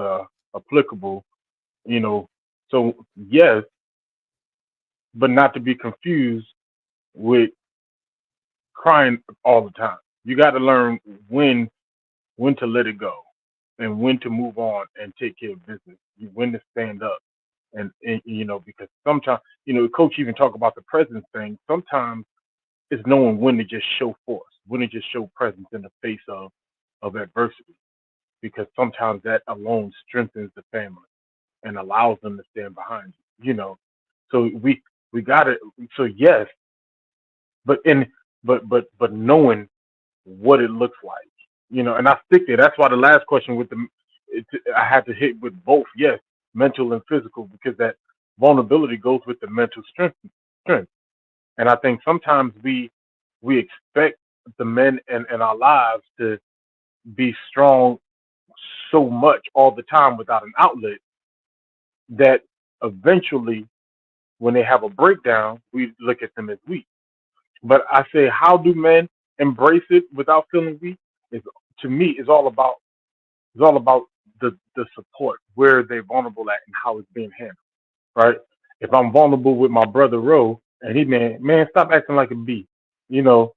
applicable. You know, so yes, but not to be confused with crying all the time. You got to learn when to let it go and when to move on and take care of business. When to stand up and you know, because sometimes, you know, coach even talk about the presence thing. Sometimes it's knowing when to just show force, when to just show presence in the face of adversity, because sometimes that alone strengthens the family and allows them to stand behind you. You know, so we got to. So yes, but in but knowing what it looks like, you know, and I stick there. That's why the last question with I had to hit with both, yes, mental and physical, because that vulnerability goes with the mental strength. And I think sometimes we expect the men in our lives to be strong so much all the time without an outlet that eventually when they have a breakdown, we look at them as weak. But I say, how do men embrace it without feeling weak? Is to me is all about the support, where they're vulnerable at and how it's being handled. Right? If I'm vulnerable with my brother Ro, and he man, stop acting like a B. You know,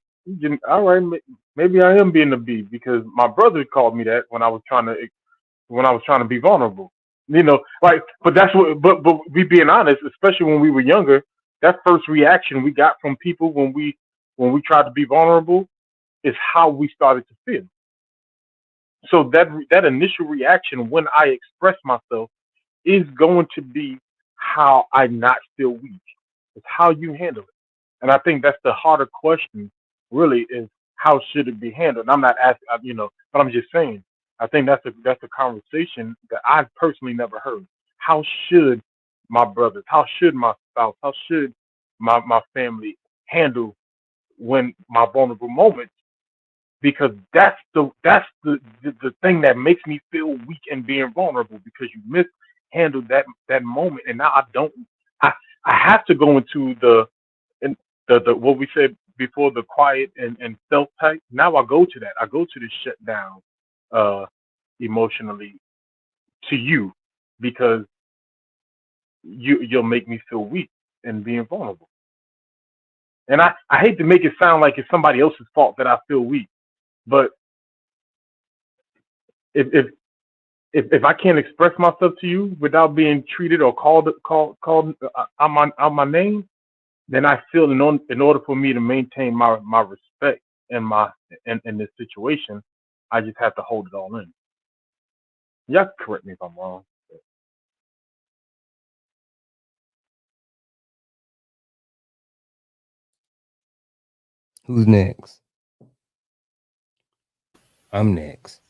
all right, maybe I am being a B because my brother called me that when I was trying to be vulnerable. You know, like, but that's what. But we being honest, especially when we were younger, that first reaction we got from people when we tried to be vulnerable is how we started to feel. So that initial reaction when I express myself is going to be how I not feel weak. It's how you handle it. And I think that's the harder question, really, is how should it be handled? And I'm not asking, you know, but I'm just saying. I think that's a conversation that I've personally never heard. How should my brothers? How should my spouse? How should my family handle when my vulnerable moments? Because that's the thing that makes me feel weak and being vulnerable, because you mishandled that moment, and now I I have to go into in the what we said before, the quiet and self type. Now I go to that. I go to the shutdown uh emotionally to you, because you'll make me feel weak and being vulnerable. And I hate to make it sound like it's somebody else's fault that I feel weak, but if if I can't express myself to you without being treated or called on my name, then I feel in order for me to maintain my respect and in this situation, I just have to hold it all in. Y'all can correct me if I'm wrong. Who's next? I'm next.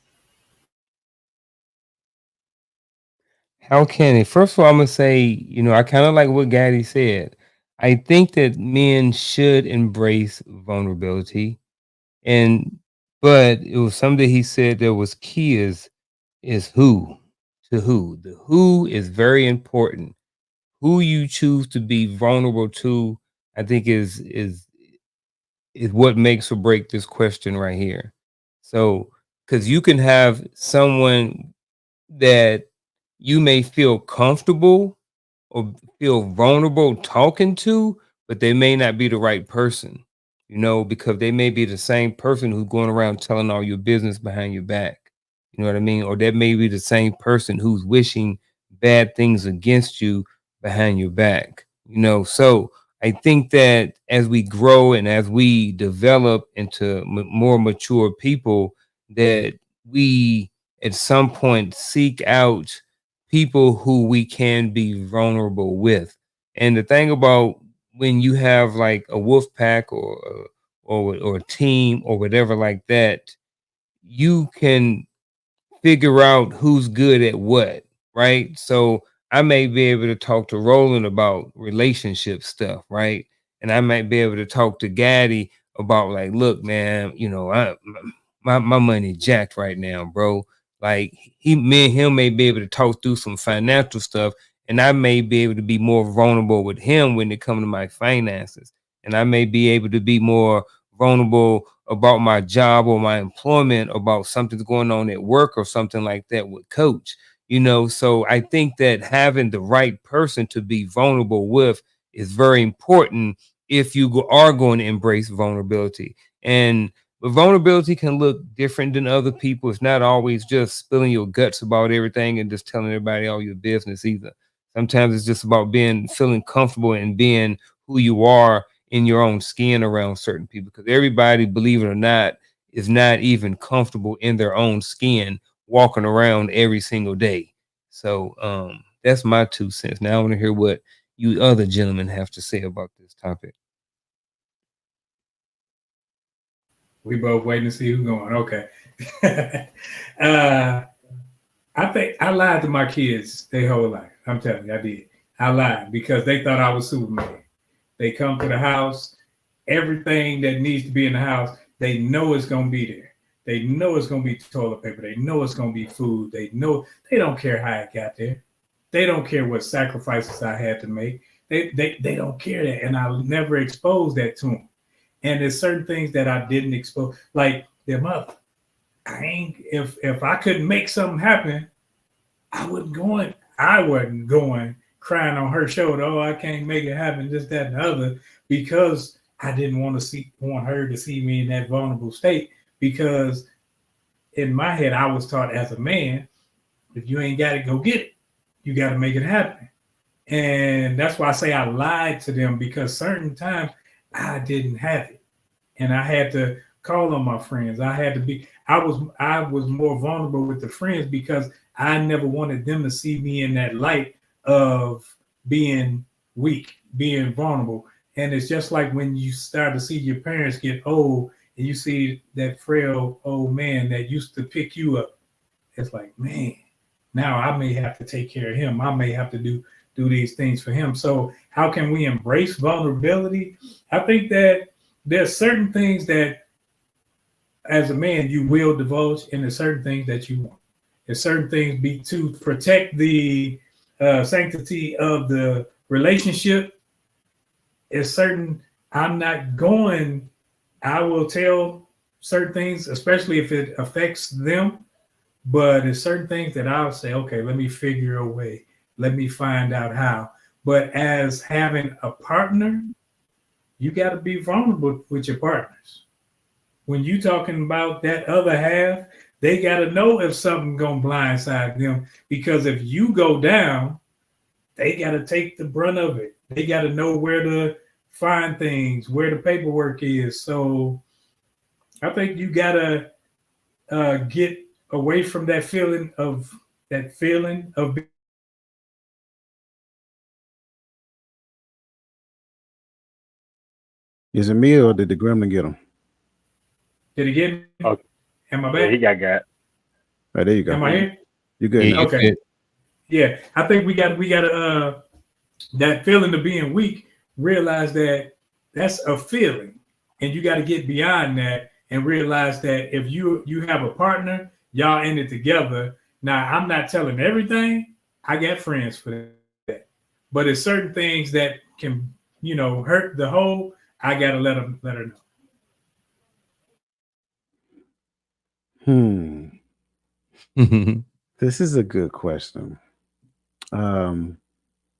How can it? First of all, I'm gonna say, you know, I kind of like what Gaddy said. I think that men should embrace vulnerability, and but it was something he said that was key is who to who. The who is very important. Who you choose to be vulnerable to, I think is what makes or break this question right here. So, because you can have someone that you may feel comfortable or feel vulnerable talking to, but they may not be the right person, you know, because they may be the same person who's going around telling all your business behind your back. You know what I mean? Or that may be the same person who's wishing bad things against you behind your back, you know. So I think that as we grow and as we develop into more mature people, that we at some point seek out people who we can be vulnerable with. And the thing about when you have like a wolf pack or a team or whatever like that, you can figure out who's good at what, right? So I may be able to talk to Roland about relationship stuff, right? And I might be able to talk to Gaddy about like, look, man, you know, my money jacked right now, bro. Like me and him may be able to talk through some financial stuff, and I may be able to be more vulnerable with him when it comes to my finances, and I may be able to be more vulnerable about my job or my employment, about something's going on at work or something like that with coach. So I think that having the right person to be vulnerable with is very important if you are going to embrace vulnerability. And vulnerability can look different than other people. It's not always just spilling your guts about everything and just telling everybody all your business either. Sometimes it's just about feeling comfortable and being who you are in your own skin around certain people, because everybody, believe it or not, is not even comfortable in their own skin walking around every single day. So that's my 2 cents. Now I want to hear what you other gentlemen have to say about this topic. We both waiting to see who's going. Okay. I think I lied to my kids their whole life. I'm telling you, I did. I lied because they thought I was Superman. They come to the house, everything that needs to be in the house, they know it's going to be there. They know it's going to be toilet paper. They know it's going to be food. They know, they don't care how it got there. They don't care what sacrifices I had to make. They don't care that. And I never exposed that to them. And there's certain things that I didn't expose, like their mother. If I couldn't make something happen, I wasn't going crying on her shoulder. Oh, I can't make it happen, this, that, and the other, because I didn't want her to see me in that vulnerable state. Because in my head, I was taught as a man, if you ain't got it, go get it. You got to make it happen. And that's why I say I lied to them, because certain times I didn't have it, and I had to call on my friends. I was more vulnerable with the friends because I never wanted them to see me in that light of being weak, being vulnerable. And it's just like when you start to see your parents get old and you see that frail old man that used to pick you up. It's like, man, now I may have to take care of him. I may have to do these things for him. So how can we embrace vulnerability? I think that there's certain things that as a man you will divulge, and there's certain things that you won't. There's certain things to protect the sanctity of the relationship. It's certain I will tell certain things, especially if it affects them. But there's certain things that I'll say, okay, let me figure a way. Let me find out how. But as having a partner, you got to be vulnerable with your partners. When you talking about that other half, they got to know if something going to blindside them. Because if you go down, they got to take the brunt of it. They got to know where to find things, where the paperwork is. So I think you got to get away from that feeling of Is it me or did the gremlin get him? Did he get me? Okay. Am I Yeah, back? he got. Right, there you go. Am I here? You're good now. Okay. Yeah, I think we got that feeling of being weak. Realize that that's a feeling, and you got to get beyond that and realize that if you have a partner, y'all in it together. Now, I'm not telling everything. I got friends for that, but it's certain things that can hurt the whole. I gotta let her know. This is a good question.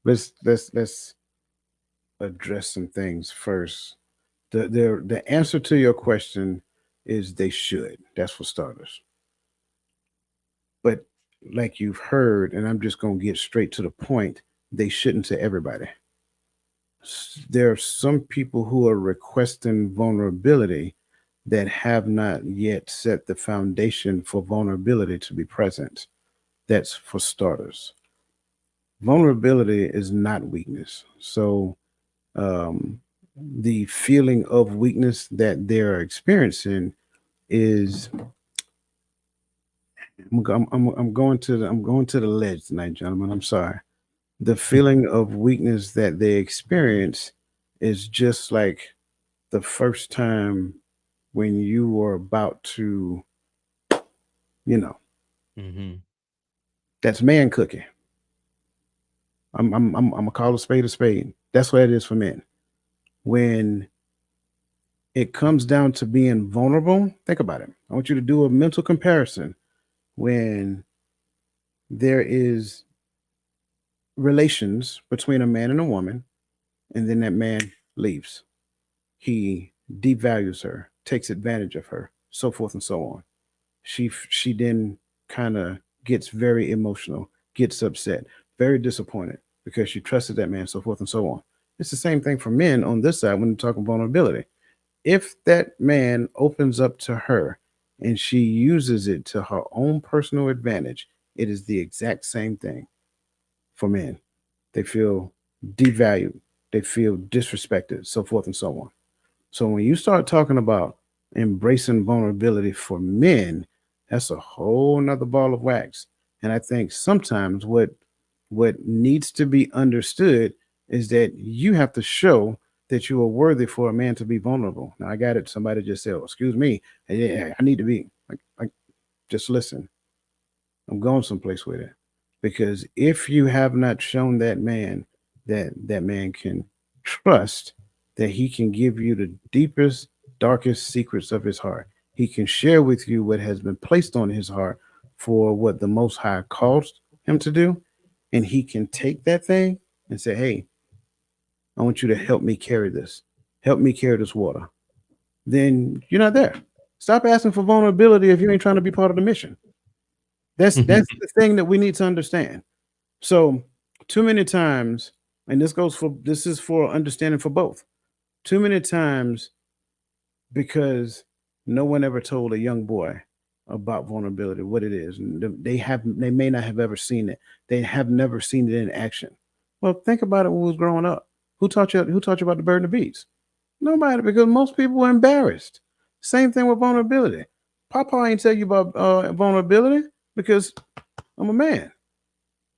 Let's address some things first. The answer to your question is they should. That's for starters. But like you've heard, and I'm just going to get straight to the point, they shouldn't to everybody. There are some people who are requesting vulnerability that have not yet set the foundation for vulnerability to be present. That's for starters. Vulnerability is not weakness. So the feeling of weakness that they're experiencing is I'm going to the ledge tonight, gentlemen. I'm sorry. The feeling of weakness that they experience is just like the first time when you were about to, that's man cooking. I'm gonna call a spade a spade. That's what it is for men. When it comes down to being vulnerable, think about it. I want you to do a mental comparison when there is relations between a man and a woman, and then that man leaves. He devalues her, takes advantage of her, so forth and so on. She then kind of gets very emotional, gets upset, very disappointed because she trusted that man, so forth and so on. It's the same thing for men on this side when you're talking vulnerability. If that man opens up to her and she uses it to her own personal advantage, it is the exact same thing for men. They feel devalued, they feel disrespected, so forth and so on. So when you start talking about embracing vulnerability for men, that's a whole nother ball of wax. And I think sometimes what needs to be understood is that you have to show that you are worthy for a man to be vulnerable. Now I got it. Somebody just said, oh, excuse me. Yeah, I need to be like just listen. I'm going someplace with it. Because if you have not shown that man that that man can trust, that he can give you the deepest, darkest secrets of his heart, he can share with you what has been placed on his heart for what the Most High calls him to do, and he can take that thing and say, hey, I want you to help me carry this. Help me carry this water. Then you're not there. Stop asking for vulnerability if you ain't trying to be part of the mission. That's the thing that we need to understand. So too many times, and this is for understanding for both. Too many times because no one ever told a young boy about vulnerability, what it is. They may not have ever seen it. They have never seen it in action. Well, think about it when we was growing up. Who taught you about the bird and the bees? Nobody, because most people were embarrassed. Same thing with vulnerability. Papa ain't tell you about vulnerability because I'm a man.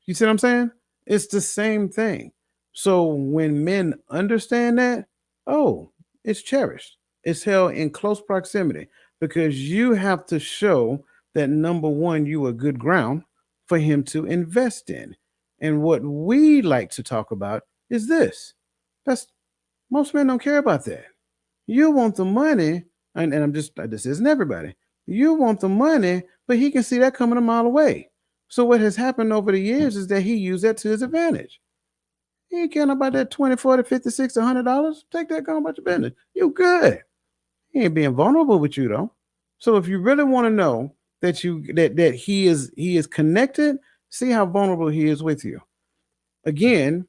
You see what I'm saying? It's the same thing. So when men understand that, oh, it's cherished. It's held in close proximity because you have to show that number one, you are good ground for him to invest in. And what we like to talk about is this. That's most men don't care about that. You want the money, and I'm just this isn't everybody. You want the money, but he can see that coming a mile away. So what has happened over the years is that he used that to his advantage. He ain't caring about that 20, 40, 50, 60, $100. Take that, go about your business. You good. He ain't being vulnerable with you though. So if you really want to know that he is connected, see how vulnerable he is with you. Again,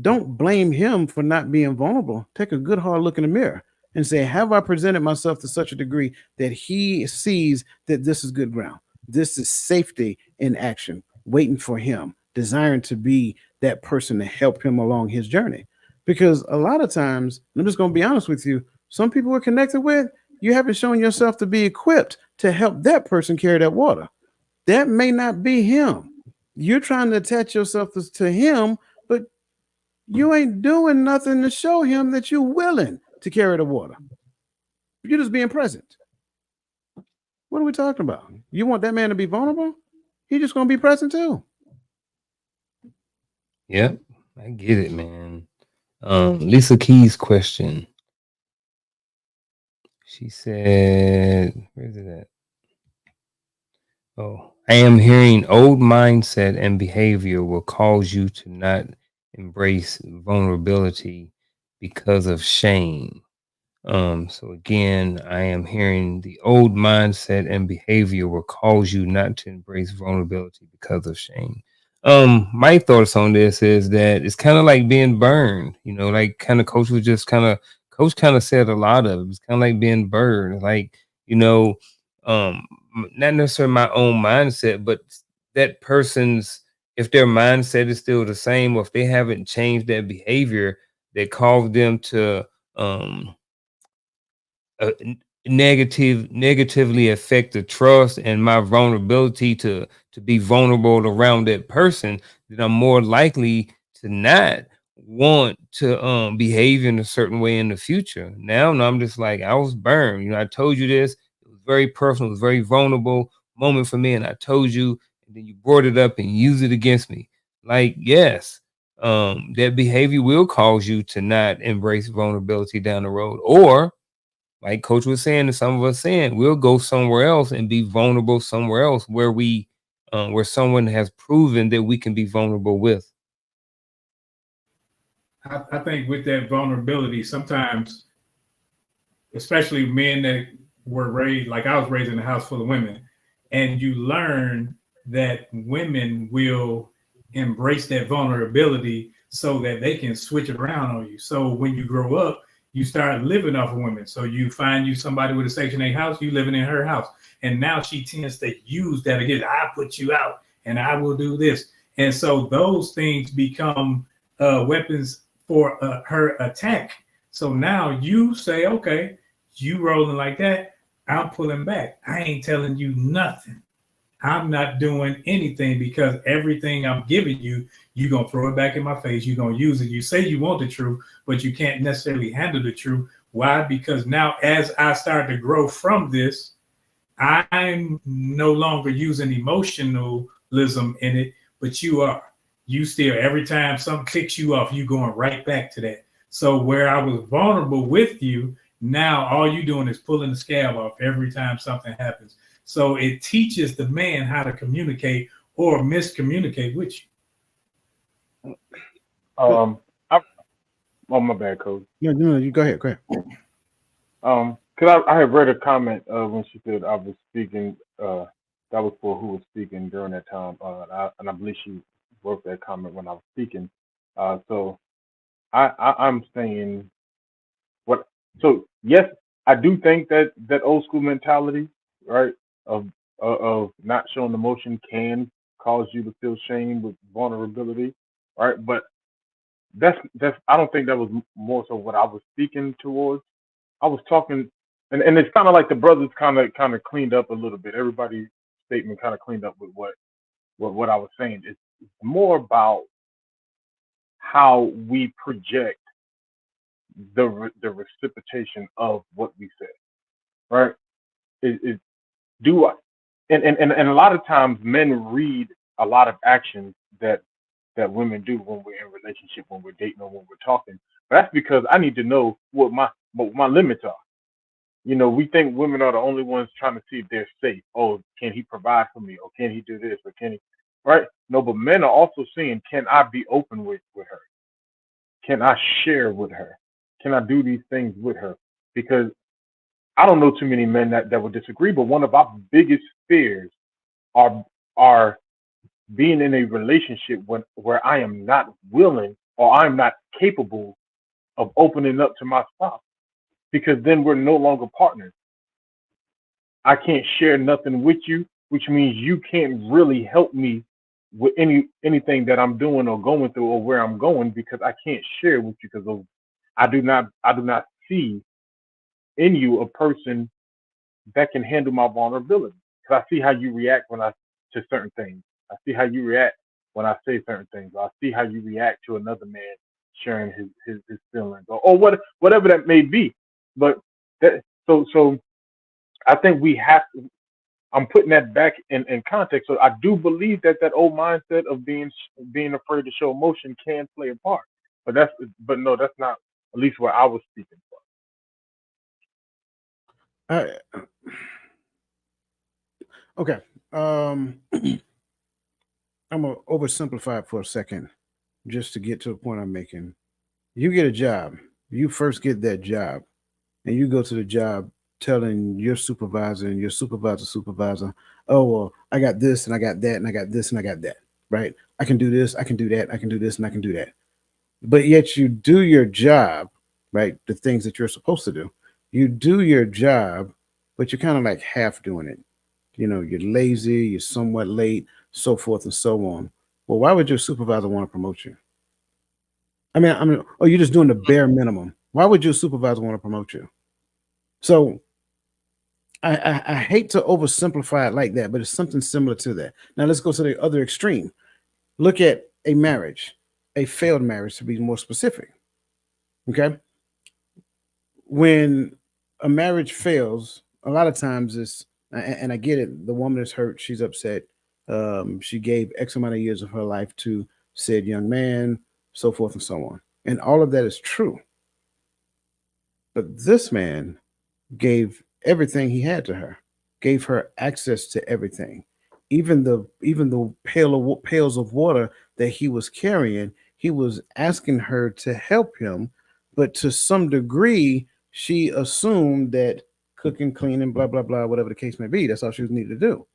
don't blame him for not being vulnerable. Take a good hard look in the mirror and say, have I presented myself to such a degree that he sees that this is good ground? This is safety in action, waiting for him, desiring to be that person to help him along his journey. Because a lot of times, I'm just going to be honest with you, some people we're connected with, you haven't shown yourself to be equipped to help that person carry that water. That may not be him. You're trying to attach yourself to him, but you ain't doing nothing to show him that you're willing to carry the water. You're just being present. What are we talking about? You want that man to be vulnerable? He's just gonna be present too. Yep, I get it, man. Lisa Key's question. She said, where's it at? Oh, I am hearing old mindset and behavior will cause you to not embrace vulnerability because of shame. So again, I am hearing the old mindset and behavior will cause you not to embrace vulnerability because of shame. My thoughts on this is that it's kind of like being burned, like kind of coach kind of said a lot of it. It's kind of like being burned, like, um, not necessarily my own mindset, but that person's, if their mindset is still the same, or if they haven't changed their behavior that caused them to, uh, negatively affect the trust and my vulnerability to be vulnerable around that person, then I'm more likely to not want to behave in a certain way in the future. Now I'm just like, I was burned. I told you this. It was very personal. It was a very vulnerable moment for me, and I told you, and then you brought it up and used it against me. Like, yes, that behavior will cause you to not embrace vulnerability down the road. Or, like Coach was saying, and some of us saying, we'll go somewhere else and be vulnerable somewhere else where someone has proven that we can be vulnerable with. I think with that vulnerability, sometimes, especially men that were raised, like I was raised in a house full of women, and you learn that women will embrace that vulnerability so that they can switch it around on you. So when you grow up, you start living off of women. So you find you somebody with a Section 8 house, you living in her house. And now she tends to use that again. I put you out and I will do this. And so those things become weapons for her attack. So now you say, okay, you rolling like that, I'm pulling back. I ain't telling you nothing. I'm not doing anything because everything I'm giving you, you're going to throw it back in my face. You're going to use it. You say you want the truth, but you can't necessarily handle the truth. Why? Because now as I start to grow from this, I'm no longer using emotionalism in it, but you are. You still, every time something kicks you off, you going right back to that. So where I was vulnerable with you, now all you doing is pulling the scab off every time something happens. So it teaches the man how to communicate or miscommunicate with you. Oh my bad, Coach. No, you go ahead. Because I had read a comment when she said I was speaking. That was for who was speaking during that time, and I believe she wrote that comment when I was speaking. So I'm saying what. So yes, I do think that old school mentality, right, of not showing emotion can cause you to feel shame with vulnerability, right? But that's I don't think that was more so what I was speaking towards. I was talking, and it's kind of like the brothers kind of cleaned up a little bit. Everybody's statement kind of cleaned up with what I was saying. It's more about how we project the reciprocation of what we say, right? It do I, and a lot of times men read a lot of actions that women do when we're in relationship, when we're dating, or when we're talking. But that's because I need to know what my limits are. You know, we think women are the only ones trying to see if they're safe. Oh, can he provide for me? Or can he do this? Or can he, right? No, but men are also saying, can I be open with her? Can I share with her? Can I do these things with her? Because I don't know too many men that would disagree, but one of our biggest fears are being in a relationship where I am not willing or I'm not capable of opening up to my spouse, because then we're no longer partners. I can't share nothing with you, which means you can't really help me with anything that I'm doing or going through or where I'm going, because I can't share with you because of I do not see in you a person that can handle my vulnerability. Because I see how you react to certain things. I see how you react when I say certain things. I see how you react to another man sharing his feelings, or whatever that may be. But so I think we have to. I'm putting that back in context. So I do believe that old mindset of being afraid to show emotion can play a part. But no, that's not at least where I was speaking I, okay. I'm gonna oversimplify it for a second, just to get to the point I'm making. You get a job. You first get that job, and you go to the job telling your supervisor and your supervisor, oh well, I got this and I got that and I got this and I got that. Right? I can do this, I can do that, I can do this and I can do that. But yet you do your job, right? The things that you're supposed to do. You do your job, but you're kind of like half doing it. You know, you're lazy, you're somewhat late, so forth and so on. Well, why would your supervisor want to promote you? Or you're just doing the bare minimum. Why would your supervisor want to promote you? So I hate to oversimplify it like that, but it's something similar to that. Now let's go to the other extreme. Look at a marriage, a failed marriage to be more specific. Okay. When a marriage fails, a lot of times and I get it, the woman is hurt, she's upset. She gave X amount of years of her life to said young man. so forth and so on. And all of that is true. But this man gave everything he had to her, gave her access to everything, even the pails of water that he was carrying. He was asking her to help him, but to some degree, she assumed that cooking, cleaning, blah blah blah, whatever the case may be, that's all she was needed to do.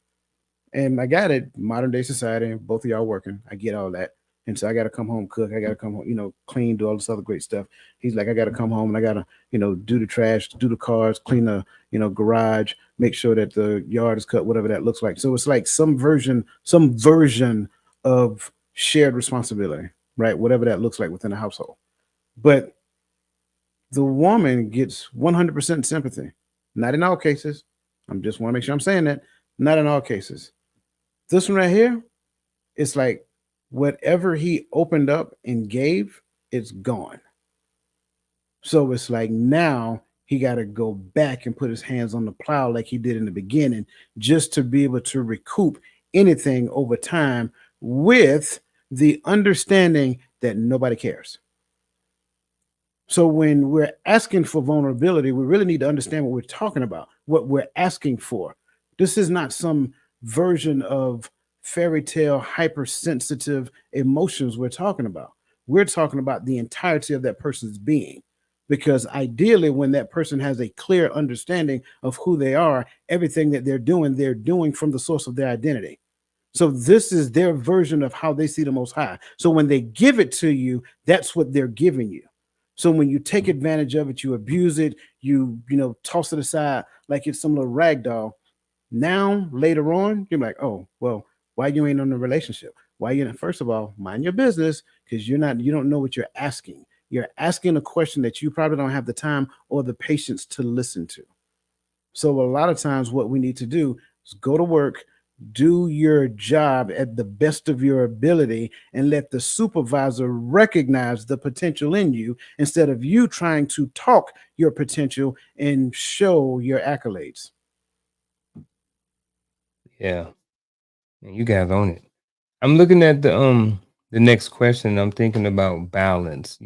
And I got it, modern day society, both of y'all working. I get all that. And so I got to come home, cook. I got to come home, clean, do all this other great stuff. He's like, I got to come home and I got to, do the trash, do the cars, clean the, garage, make sure that the yard is cut, whatever that looks like. So it's like some version of shared responsibility, right? Whatever that looks like within a household. But the woman gets 100% sympathy. Not in all cases. I just want to make sure I'm saying that. Not in all cases. This one right here, it's like whatever he opened up and gave, it's gone. So it's like now he got to go back and put his hands on the plow like he did in the beginning, just to be able to recoup anything over time, with the understanding that nobody cares. So when we're asking for vulnerability, we really need to understand what we're talking about, what we're asking for. This is not some version of fairy tale hypersensitive emotions we're talking about. We're talking about the entirety of that person's being. Because ideally, when that person has a clear understanding of who they are, everything that they're doing from the source of their identity. So this is their version of how they see the Most High. So when they give it to you, that's what they're giving you. So when you take advantage of it, you abuse it, you toss it aside like it's some little rag doll. Now later on, you're like, oh well, why you ain't on the relationship? Why you? First of all, mind your business, because you don't know what you're asking. You're asking a question that you probably don't have the time or the patience to listen to. So a lot of times, what we need to do is go to work, do your job at the best of your ability, and let the supervisor recognize the potential in you, instead of you trying to talk your potential and show your accolades. Yeah, and you guys own it. I'm looking at the next question. I'm thinking about balance.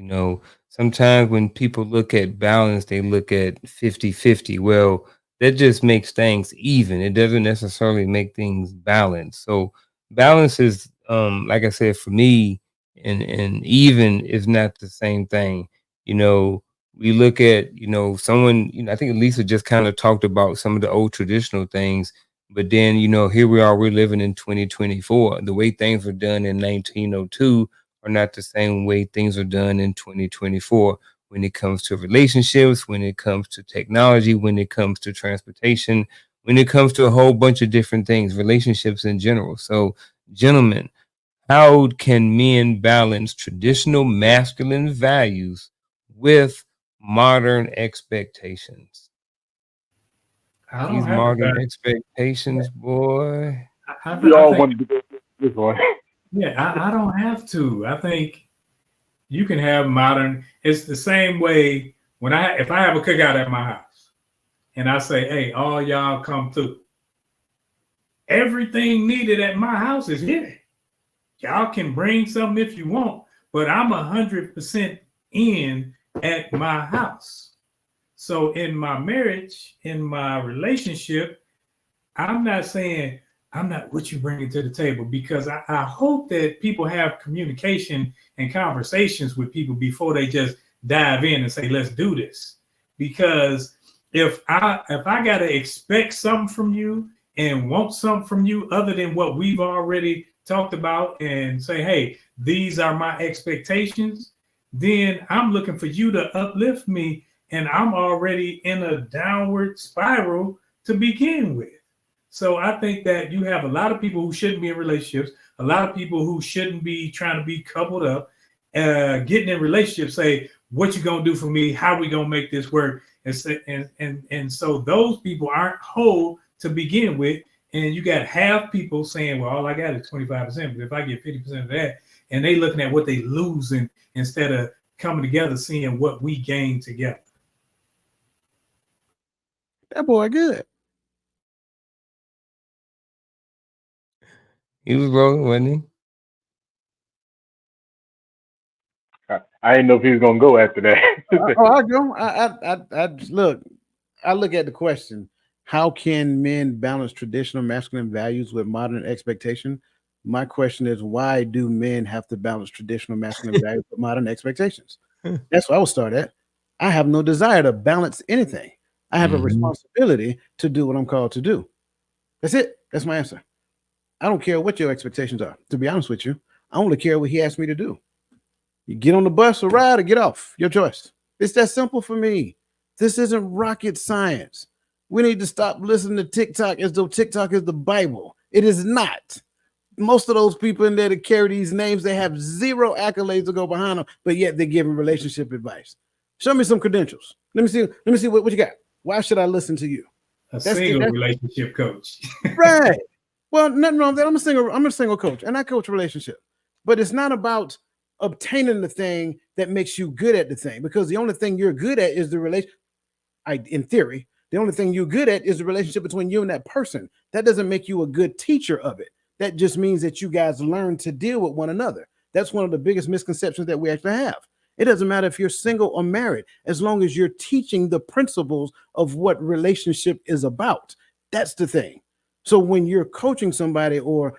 Sometimes when people look at balance, they look at 50-50. Well, that just makes things even. It doesn't necessarily make things balanced. So balance is like I said, for me, and even is not the same thing. You know, we look at, someone, I think Lisa just kind of talked about some of the old traditional things, but then, here we are, we're living in 2024. The way things were done in 1902 are not the same way things are done in 2024, when it comes to relationships, when it comes to technology, when it comes to transportation, when it comes to a whole bunch of different things, relationships in general. So, gentlemen, how can men balance traditional masculine values with modern expectations? I don't These have a modern bad. expectations, boy. We I all think, want to do this one. yeah, I don't have to. I think you can have modern. It's the same way when if I have a cookout at my house and I say, hey, all y'all come through. Everything needed at my house is here. Y'all can bring something if you want, but I'm 100% in at my house. So in my marriage, in my relationship, I'm not saying I'm not what you bringing to the table, because I hope that people have communication and conversations with people before they just dive in and say, let's do this. Because if I gotta expect something from you and want something from you other than what we've already talked about, and say, hey, these are my expectations, then I'm looking for you to uplift me, and I'm already in a downward spiral to begin with. So I think that you have a lot of people who shouldn't be in relationships, a lot of people who shouldn't be trying to be coupled up, getting in relationships, say, what you gonna do for me? How we gonna make this work? And so those people aren't whole to begin with. And you got half people saying, well, all I got is 25%, but if I get 50% of that, and they looking at what they losing instead of coming together, seeing what we gain together. That boy good. He was rolling, wasn't he? I didn't know if he was gonna go after that. I go. I look. I look at the question: how can men balance traditional masculine values with modern expectation? My question is, why do men have to balance traditional masculine values with modern expectations? That's what I would start at. I have no desire to balance anything. I have a responsibility to do what I'm called to do. That's it. That's my answer. I don't care what your expectations are. To be honest with you, I only care what he asked me to do. You get on the bus or ride or get off. Your choice. It's that simple for me. This isn't rocket science. We need to stop listening to TikTok as though TikTok is the Bible. It is not. Most of those people in there that carry these names, they have zero accolades to go behind them, but yet they're giving relationship advice. Show me some credentials. Let me see what you got. Why should I listen to you? That's relationship coach. Right. Well, nothing wrong with that. I'm a single coach, and I coach relationship. But it's not about obtaining the thing that makes you good at the thing, because the only thing you're good at is the relation. In theory, the only thing you're good at is the relationship between you and that person. That doesn't make you a good teacher of it. That just means that you guys learn to deal with one another. That's one of the biggest misconceptions that we actually have. It doesn't matter if you're single or married, as long as you're teaching the principles of what relationship is about. That's the thing. So when you're coaching somebody or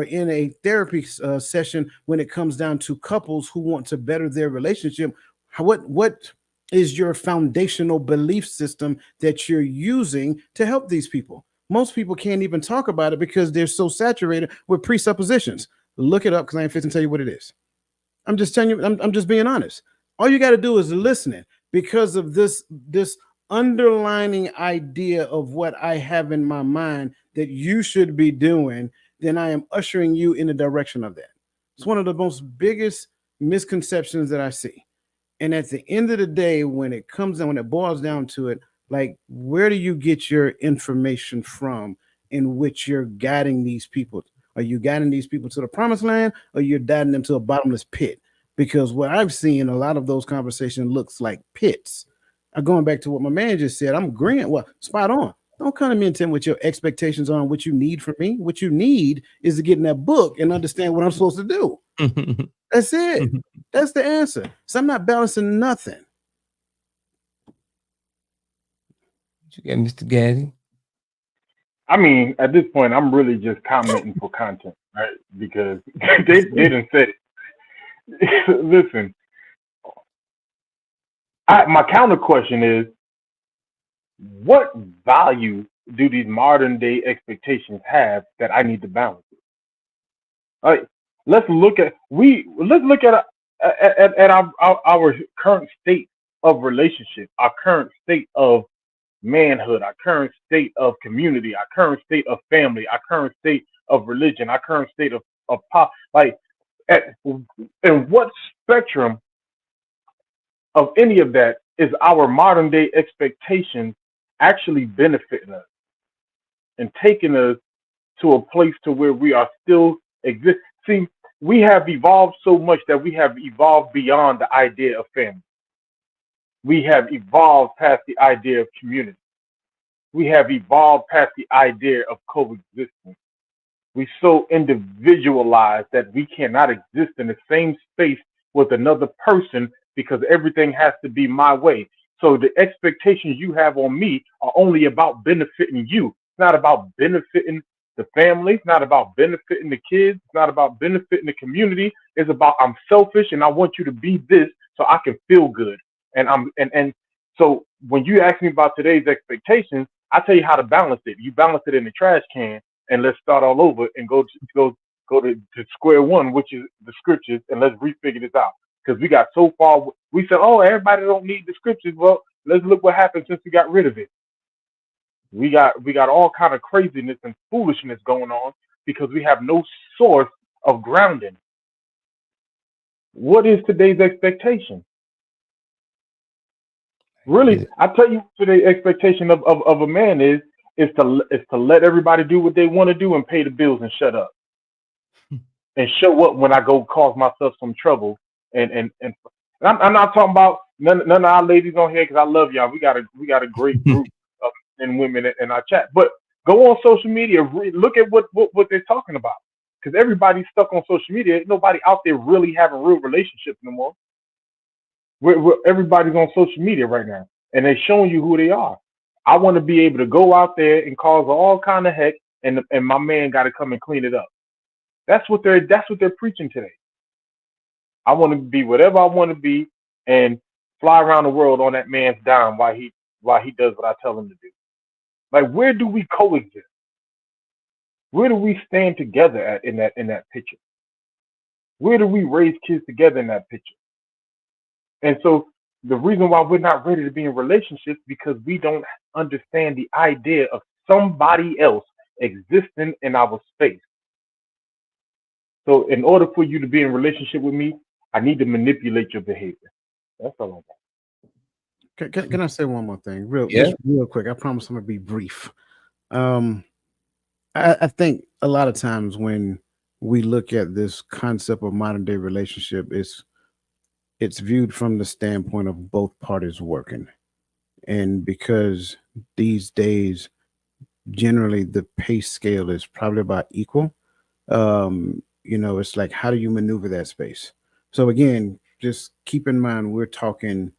in a therapy session, when it comes down to couples who want to better their relationship, what is your foundational belief system that you're using to help these people? Most people can't even talk about it because they're so saturated with presuppositions. Look it up, because I ain't fit to tell you what it is. I'm just telling you, I'm just being honest. All you got to do is listen, because of this underlining idea of what I have in my mind that you should be doing, then I am ushering you in the direction of that. It's one of the most biggest misconceptions that I see. And at the end of the day, when it boils down to it, like, where do you get your information from in which you're guiding these people? Are you guiding these people to the promised land, or you're guiding them to a bottomless pit? Because what I've seen, a lot of those conversations looks like pits. Going back to what my man just said, I'm agreeing. Well, spot on. Don't come to me and tell me what your expectations are and what you need from me. What you need is to get in that book and understand what I'm supposed to do. That's it. That's the answer. So I'm not balancing nothing. What you got, Mr. Gaddy? I mean, at this point, I'm really just commenting for content, right? Because they didn't say it. Listen, my counter question is, what value do these modern day expectations have that I need to balance it? All right, let's look at our current state of relationship, our current state of manhood, our current state of community, our current state of family, our current state of religion, our current state of pop. Like, in what spectrum of any of that is our modern day expectations actually benefiting us and taking us to a place to where we are still exist? See, we have evolved so much that we have evolved beyond the idea of family. We have evolved past the idea of community. We have evolved past the idea of coexistence. We so individualized that we cannot exist in the same space with another person because everything has to be my way. So the expectations you have on me are only about benefiting you. It's not about benefiting the family. It's not about benefiting the kids. It's not about benefiting the community. It's about, I'm selfish and I want you to be this so I can feel good. And so when you ask me about today's expectations, I tell you how to balance it. You balance it in the trash can, and let's start all over and go to square one, which is the scriptures, and let's refigure this out. Because we got so far, we said, oh, everybody don't need the scriptures. Well, let's look what happened since we got rid of it. We got all kind of craziness and foolishness going on because we have no source of grounding. What is today's expectation? Really, I tell you, today's expectation of a man is to let everybody do what they want to do and pay the bills and shut up and show up when I go cause myself some trouble. And I'm not talking about none of our ladies on here, because I love y'all. We got a great group of men and women in our chat. But go on social media, look at what they're talking about, because everybody's stuck on social media. Ain't nobody out there really having real relationships no more. Everybody's on social media right now, and they're showing you who they are. I want to be able to go out there and cause all kind of heck, and my man got to come and clean it up. That's what they're preaching today. I want to be whatever I want to be, and fly around the world on that man's dime while he does what I tell him to do. Like, where do we coexist? Where do we stand together at in that picture? Where do we raise kids together in that picture? And so the reason why we're not ready to be in relationships because we don't understand the idea of somebody else existing in our space. So in order for you to be in a relationship with me, I need to manipulate your behavior. That's all I got. Can I say one more thing, Yeah. just real quick? I promise I'm gonna be brief. I think a lot of times when we look at this concept of modern day relationship, it's viewed from the standpoint of both parties working, and because these days generally the pay scale is probably about equal. It's like, how do you maneuver that space? So again, just keep in mind we're talking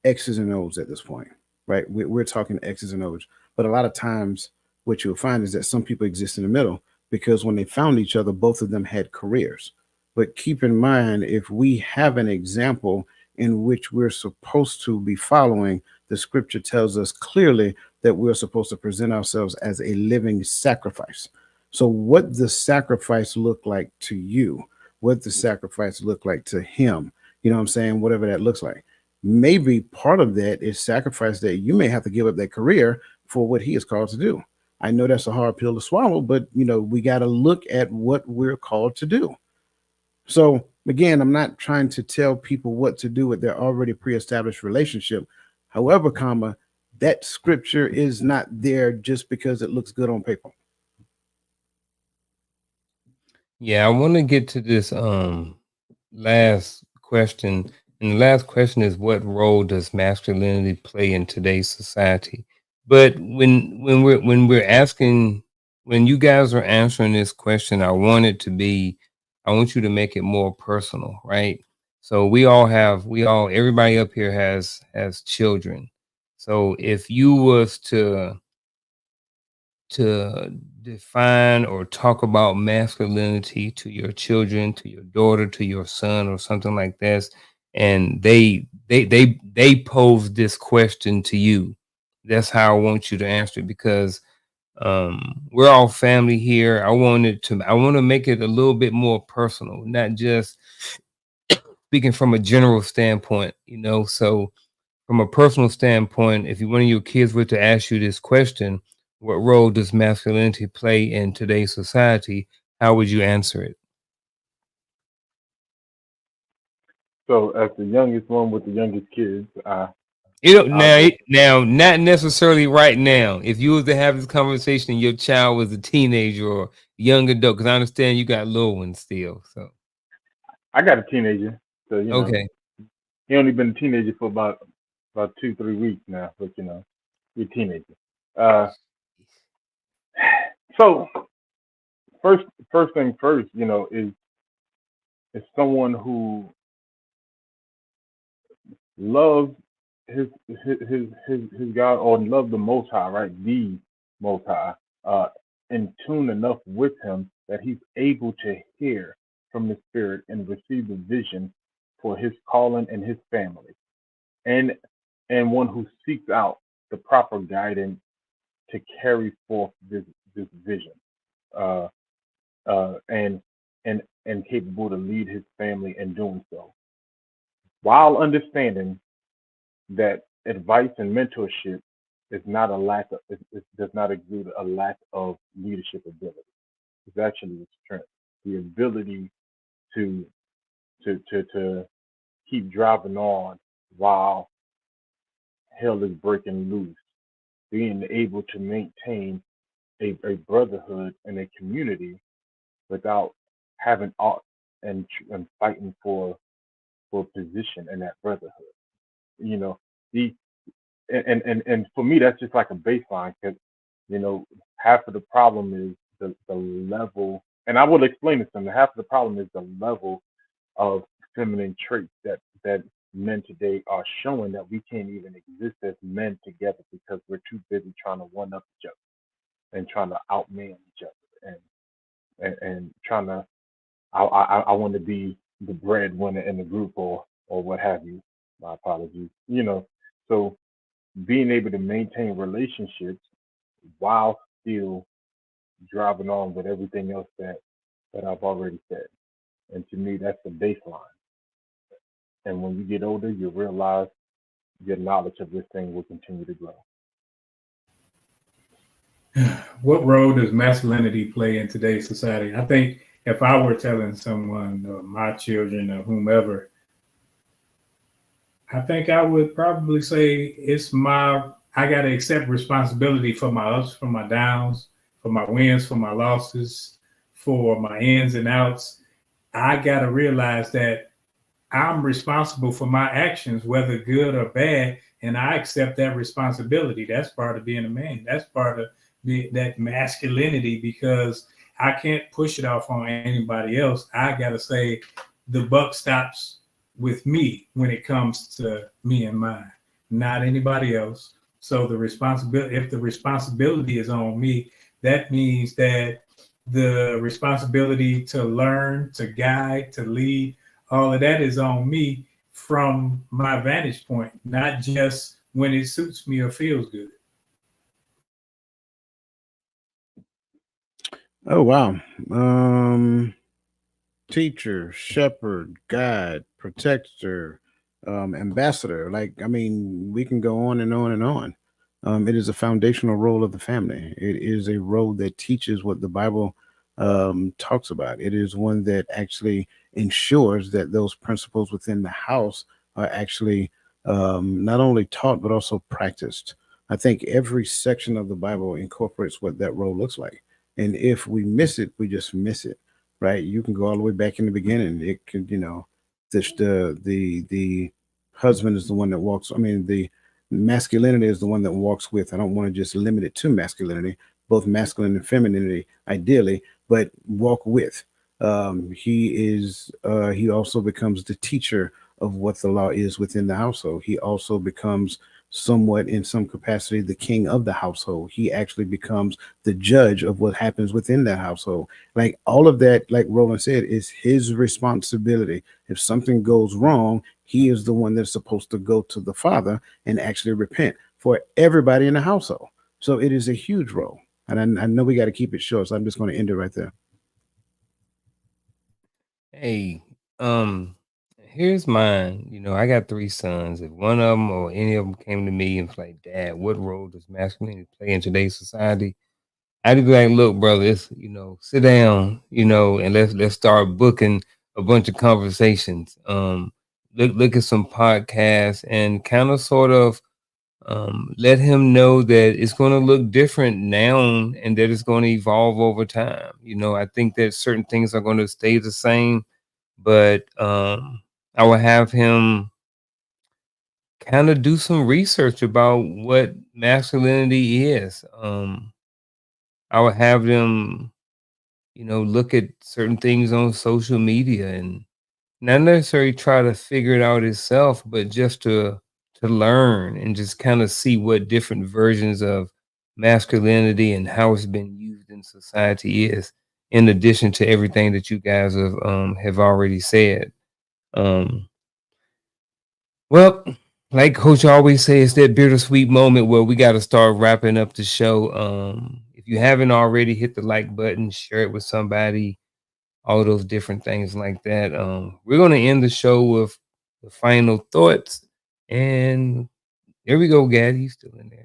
X's and O's at this point, right? We're talking X's and O's. But a lot of times, what you'll find is that some people exist in the middle because when they found each other, both of them had careers. But keep in mind, if we have an example in which we're supposed to be following, the scripture tells us clearly that we're supposed to present ourselves as a living sacrifice. So, what the sacrifice look like to you? What the sacrifice look like to him? You know what I'm saying? Whatever that looks like. Maybe part of that is sacrifice that you may have to give up that career for what he is called to do. I know that's a hard pill to swallow, but we got to look at what we're called to do. So again, I'm not trying to tell people what to do with their already pre-established relationship. However, that scripture is not there just because it looks good on paper. Yeah, I want to get to this last question. And the last question is, what role does masculinity play in today's society? But when we're asking, when you guys are answering this question, I want you to make it more personal, right? So everybody up here has children. So if you was to define or talk about masculinity to your children, to your daughter, to your son, or something like this, and they pose this question to you, that's how I want you to answer it, because we're all family here. I want to make it a little bit more personal, not just speaking from a general standpoint, so from a personal standpoint, if one of your kids were to ask you this question, what role does masculinity play in today's society? How would you answer it? So as the youngest one with the youngest kids, Now, not necessarily right now. If you was to have this conversation, and your child was a teenager or young adult, because I understand you got little ones still. So I got a teenager, so okay, he only been a teenager for about 2-3 weeks now, but he's a teenager. Uh, so first thing first, is someone who loves his God, or love the Most High, right? The Most High, in tune enough with Him that he's able to hear from the Spirit and receive the vision for his calling and his family, and one who seeks out the proper guidance to carry forth this vision, uh, and capable to lead his family in doing so, while understanding that advice and mentorship is not a lack of it does not exude a lack of leadership ability. It's actually a strength. The ability to to keep driving on while hell is breaking loose, being able to maintain a brotherhood and a community without having ought and fighting for position in that brotherhood. You know, the and for me that's just like a baseline, because half of the problem is the level, and I will explain this to them. Half of the problem is the level of feminine traits that men today are showing that we can't even exist as men together because we're too busy trying to one up each other and trying to outman each other and trying to I want to be the breadwinner in the group or what have you. My apologies. So being able to maintain relationships while still driving on with everything else that I've already said. And to me, that's the baseline. And when you get older, you realize your knowledge of this thing will continue to grow. What role does masculinity play in today's society? I think if I were telling someone, or my children, or whomever, I think I would probably say I got to accept responsibility for my ups, for my downs, for my wins, for my losses, for my ins and outs. I got to realize that I'm responsible for my actions, whether good or bad, and I accept that responsibility. That's part of being a man. That's part of that masculinity, because I can't push it off on anybody else. I got to say the buck stops with me when it comes to me and mine, not anybody else. So if the responsibility is on me, that means that the responsibility to learn, to guide, to lead, all of that is on me from my vantage point, not just when it suits me or feels good. Oh wow. Teacher, shepherd, guide, protector, ambassador. Like, I mean, we can go on and on and on. It is a foundational role of the family. It is a role that teaches what the Bible talks about. It is one that actually ensures that those principles within the house are actually not only taught but also practiced. I think every section of the Bible incorporates what that role looks like. And if we miss it, we just miss it, right? You can go all the way back in the beginning. It could, the husband is the one that walks. I mean, the masculinity is the one that walks with. I don't want to just limit it to masculinity, both masculine and femininity, ideally, but walk with. He also becomes the teacher of what the law is within the household. He also becomes somewhat in some capacity the king of the household. He actually becomes the judge of what happens within that household. Like all of that, like Roland said, is his responsibility. If something goes wrong, he is the one that's supposed to go to the father and actually repent for everybody in the household. So it is a huge role. And I know we got to keep it short, so I'm just going to end it right there. Hey, um, here's mine. I got three sons. If one of them or any of them came to me and was like, "Dad, what role does masculinity play in today's society?" I'd be like, "Look, brother, sit down, and let's start booking a bunch of conversations. Look at some podcasts and kind of sort of let him know that it's going to look different now and that it's going to evolve over time. I think that certain things are going to stay the same, but I will have him kind of do some research about what masculinity is. I would have them, look at certain things on social media and not necessarily try to figure it out itself, but just to learn and just kind of see what different versions of masculinity and how it's been used in society is, in addition to everything that you guys have already said. Um, well, like Coach always says, it's that bittersweet moment where we got to start wrapping up the show. If you haven't already, hit the like button, share it with somebody, all those different things like that. We're gonna end the show with the final thoughts, and there we go, Gad. He's still in there.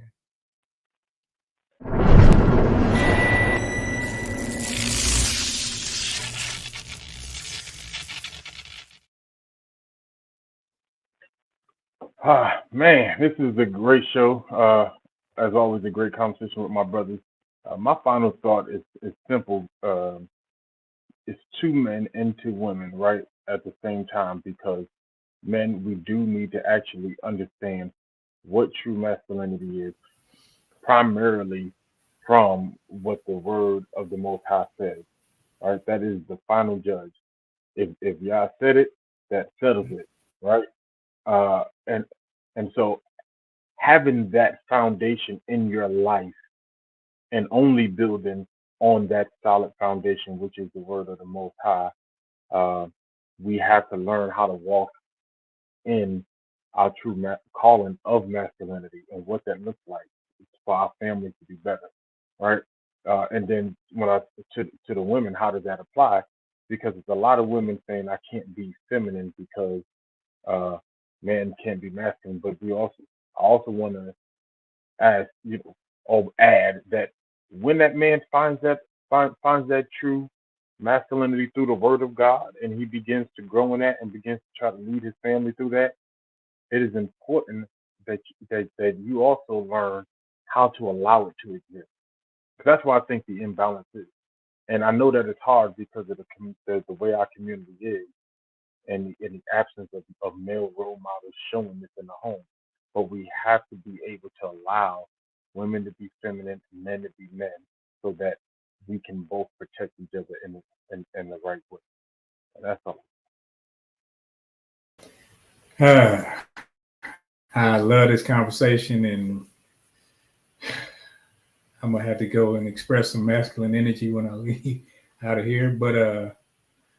Man, this is a great show. As always, a great conversation with my brothers. My final thought is simple. It's two men and two women, right, at the same time, because men, we do need to actually understand what true masculinity is, primarily from what the word of the Most High says. All right, that is the final judge. If Yah said it, that settles it, right? And so having that foundation in your life and only building on that solid foundation, which is the word of the Most High, uh, we have to learn how to walk in our true calling of masculinity and what that looks like for our families to be better, right? And then when I to the women, how does that apply? Because it's a lot of women saying I can't be feminine because uh, men can't be masculine, but I also want to ask, or add that when that man finds that true masculinity through the Word of God, and he begins to grow in that and begins to try to lead his family through that, it is important that you also learn how to allow it to exist. That's why I think the imbalance is, and I know that it's hard because of the way our community is, and the absence of male role models showing this in the home. But we have to be able to allow women to be feminine and men to be men, so that we can both protect each other in the right way. And that's all. I love this conversation, and I'm gonna have to go and express some masculine energy when I leave out of here. But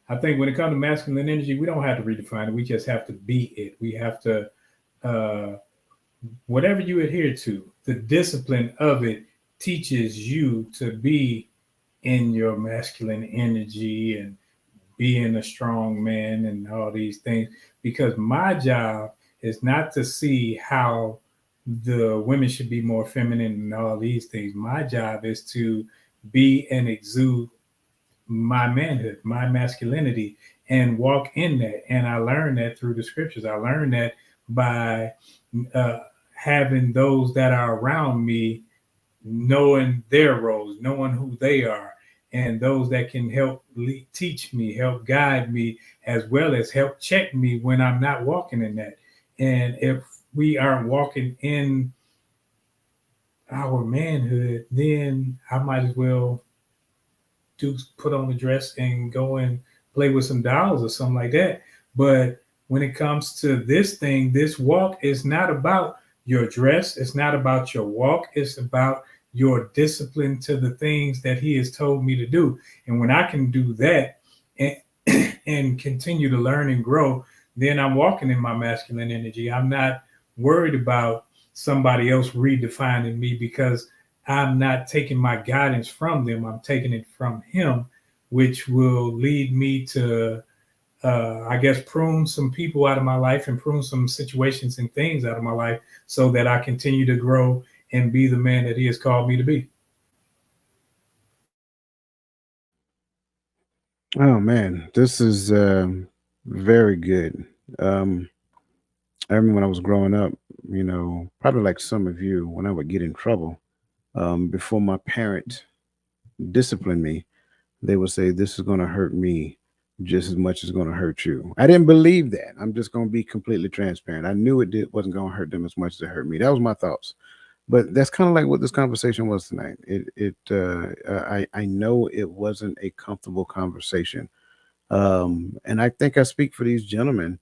I think when it comes to masculine energy, we don't have to redefine it. We just have to be it. We have to, uh, whatever you adhere to, the discipline of it teaches you to be in your masculine energy and being a strong man and all these things. Because my job is not to see how the women should be more feminine and all these things. My job is to be and exude my manhood, my masculinity, and walk in that. And I learned that through the scriptures. I learned that by uh, having those that are around me knowing their roles, knowing who they are, and those that can help teach me, help guide me, as well as help check me when I'm not walking in that. And if we aren't walking in our manhood, then I might as well put on a dress and go and play with some dolls or something like that. But when it comes to this thing, this walk is not about your dress. It's not about your walk. It's about your discipline to the things that he has told me to do. And when I can do that and, and continue to learn and grow, then I'm walking in my masculine energy. I'm not worried about somebody else redefining me because I'm not taking my guidance from them. I'm taking it from him, which will lead me to, I guess, prune some people out of my life and prune some situations and things out of my life so that I continue to grow and be the man that he has called me to be. Oh man, this is very good. Um, I remember when I was growing up, probably like some of you, when I would get in trouble, before my parent disciplined me, they would say, "This is going to hurt me just as much as it's going to hurt you." I didn't believe that. I'm just going to be completely transparent. I knew wasn't going to hurt them as much as it hurt me. That was my thoughts. But that's kind of like what this conversation was tonight. I know it wasn't a comfortable conversation, and I think I speak for these gentlemen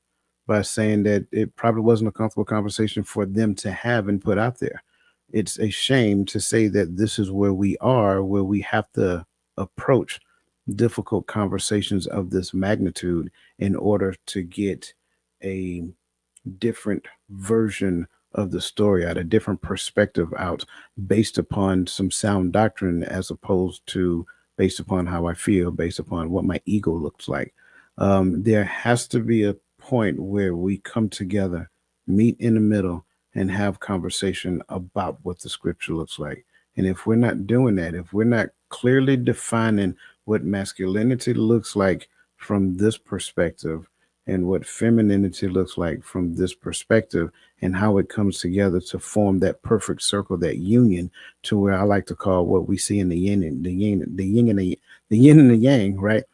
by saying that it probably wasn't a comfortable conversation for them to have and put out there. It's a shame to say that this is where we are, where we have to approach difficult conversations of this magnitude in order to get a different version of the story out, a different perspective out, based upon some sound doctrine as opposed to based upon how I feel, based upon what my ego looks like. There has to be a point where we come together, meet in the middle, and have conversation about what the scripture looks like. And if we're not doing that, if we're not clearly defining what masculinity looks like from this perspective, and what femininity looks like from this perspective, and how it comes together to form that perfect circle, that union, to where I like to call what we see in the yin and the yin, the yin and the yang, right?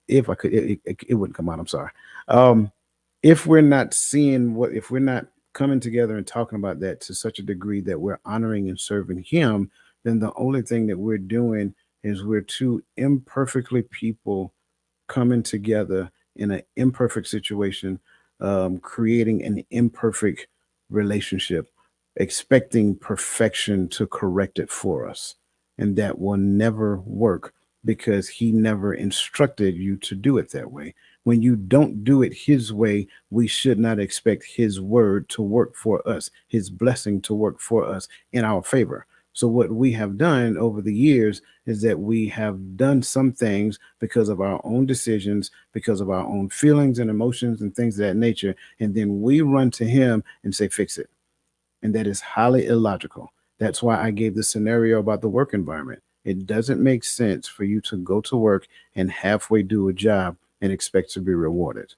If I could, it wouldn't come out. I'm sorry. If we're not seeing if we're not coming together and talking about that to such a degree that we're honoring and serving him, then the only thing that we're doing is we're two imperfectly people coming together in an imperfect situation creating an imperfect relationship, expecting perfection to correct it for us. And that will never work because he never instructed you to do it that way. When you don't do it his way, we should not expect his word to work for us, his blessing to work for us in our favor. So, what we have done over the years is that we have done some things because of our own decisions, because of our own feelings and emotions and things of that nature. And then we run to him and say, fix it. And that is highly illogical. That's why I gave the scenario about the work environment. It doesn't make sense for you to go to work and halfway do a job and expect to be rewarded.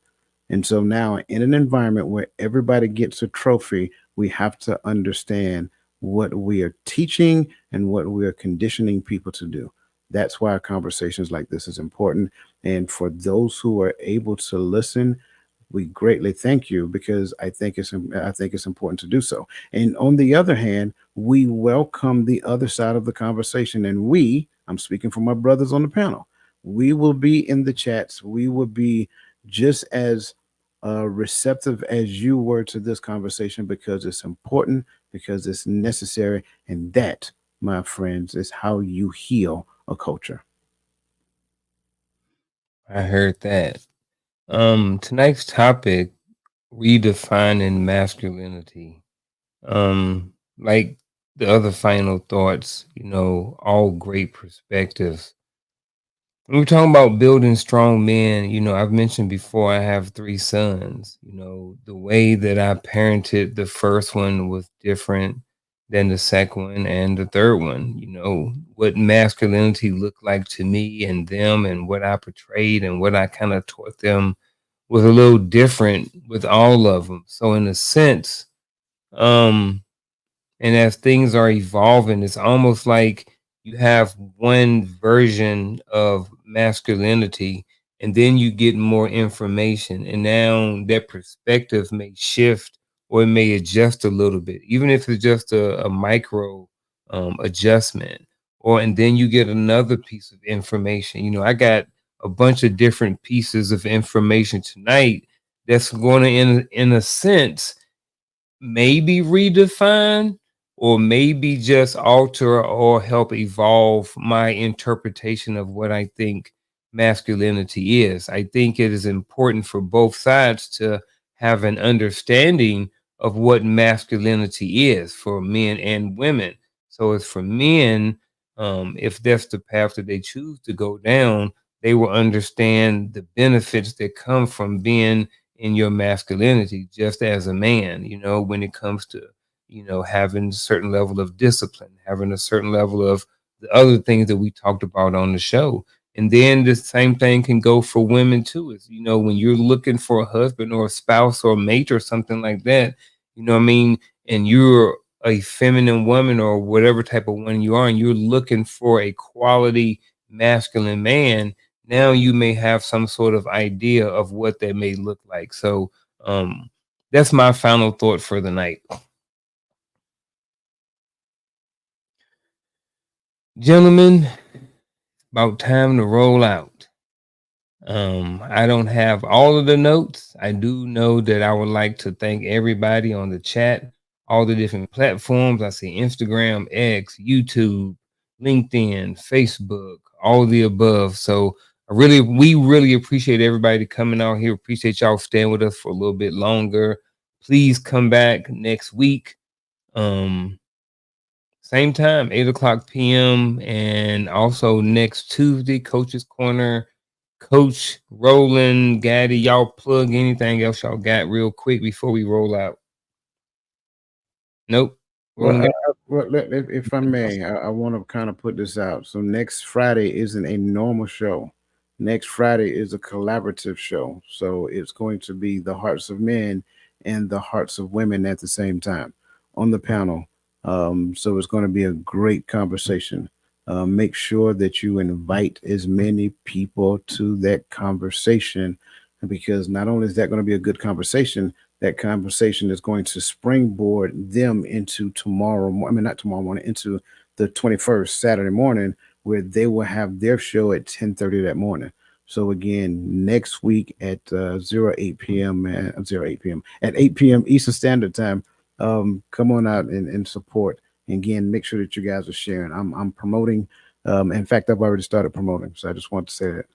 And so now, in an environment where everybody gets a trophy, we have to understand what we are teaching and what we are conditioning people to do. That's why conversations like this is important. And for those who are able to listen, we greatly thank you because I think it's important to do so. And on the other hand, we welcome the other side of the conversation, and I'm speaking for my brothers on the panel, we will be in the chats. We will be just as receptive as you were to this conversation because it's important, because it's necessary, and that, my friends, is how you heal a culture. I heard that. Tonight's topic, redefining masculinity. Like the other final thoughts, all great perspectives. When we're talking about building strong men, I've mentioned before I have three sons. The way that I parented the first one was different than the second one and the third one. What masculinity looked like to me and them and what I portrayed and what I kind of taught them was a little different with all of them. So in a sense, um and as things are evolving, it's almost like you have one version of masculinity, and then you get more information. And now that perspective may shift or it may adjust a little bit, even if it's just a micro adjustment. And then you get another piece of information. I got a bunch of different pieces of information tonight that's going to, in a sense, maybe redefine or maybe just alter or help evolve my interpretation of what I think masculinity is. I think it is important for both sides to have an understanding of what masculinity is for men and women. So, as for men, if that's the path that they choose to go down, they will understand the benefits that come from being in your masculinity just as a man, when it comes to, having a certain level of discipline, having a certain level of the other things that we talked about on the show. And then the same thing can go for women too. Is, when you're looking for a husband or a spouse or a mate or something like that, what I mean? And you're a feminine woman or whatever type of woman you are, and you're looking for a quality masculine man, now you may have some sort of idea of what that may look like. So that's my final thought for the night. Gentlemen, about time to roll out. I don't have all of the notes. I do know that I would like to thank everybody on the chat, all the different platforms. I see Instagram, X, YouTube, LinkedIn, Facebook, all the above. So we really appreciate everybody coming out here. Appreciate y'all staying with us for a little bit longer. Please come back next week. Um, Same time, 8 o'clock p.m. And also next Tuesday, Coach's Corner. Coach Roland, Gaddy, y'all plug anything else y'all got real quick before we roll out. Nope. Well, Roland, if I may, I want to kind of put this out. So next Friday isn't a normal show. Next Friday is a collaborative show. So it's going to be the hearts of men and the hearts of women at the same time on the panel. So it's going to be a great conversation. Make sure that you invite as many people to that conversation because not only is that going to be a good conversation, that conversation is going to springboard them into not tomorrow morning, into the 21st Saturday morning, where they will have their show at 10:30 that morning. So again, next week at 08 p.m. 08 p.m. at 8 p.m. Eastern Standard Time. Come on out and support. And again, make sure that you guys are sharing. I'm promoting. In fact, I've already started promoting. So I just want to say that.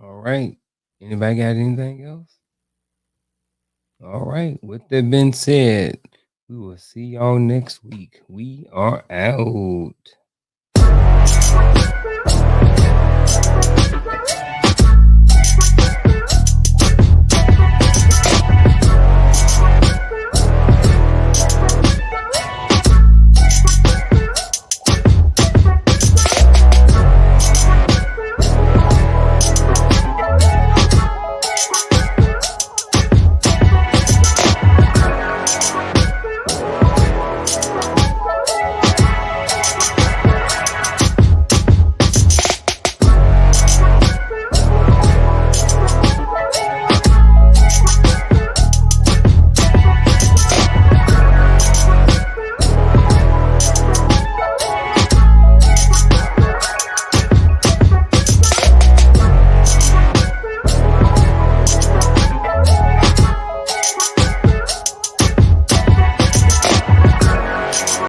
All right. Anybody got anything else? All right. With that being said, we will see y'all next week. We are out.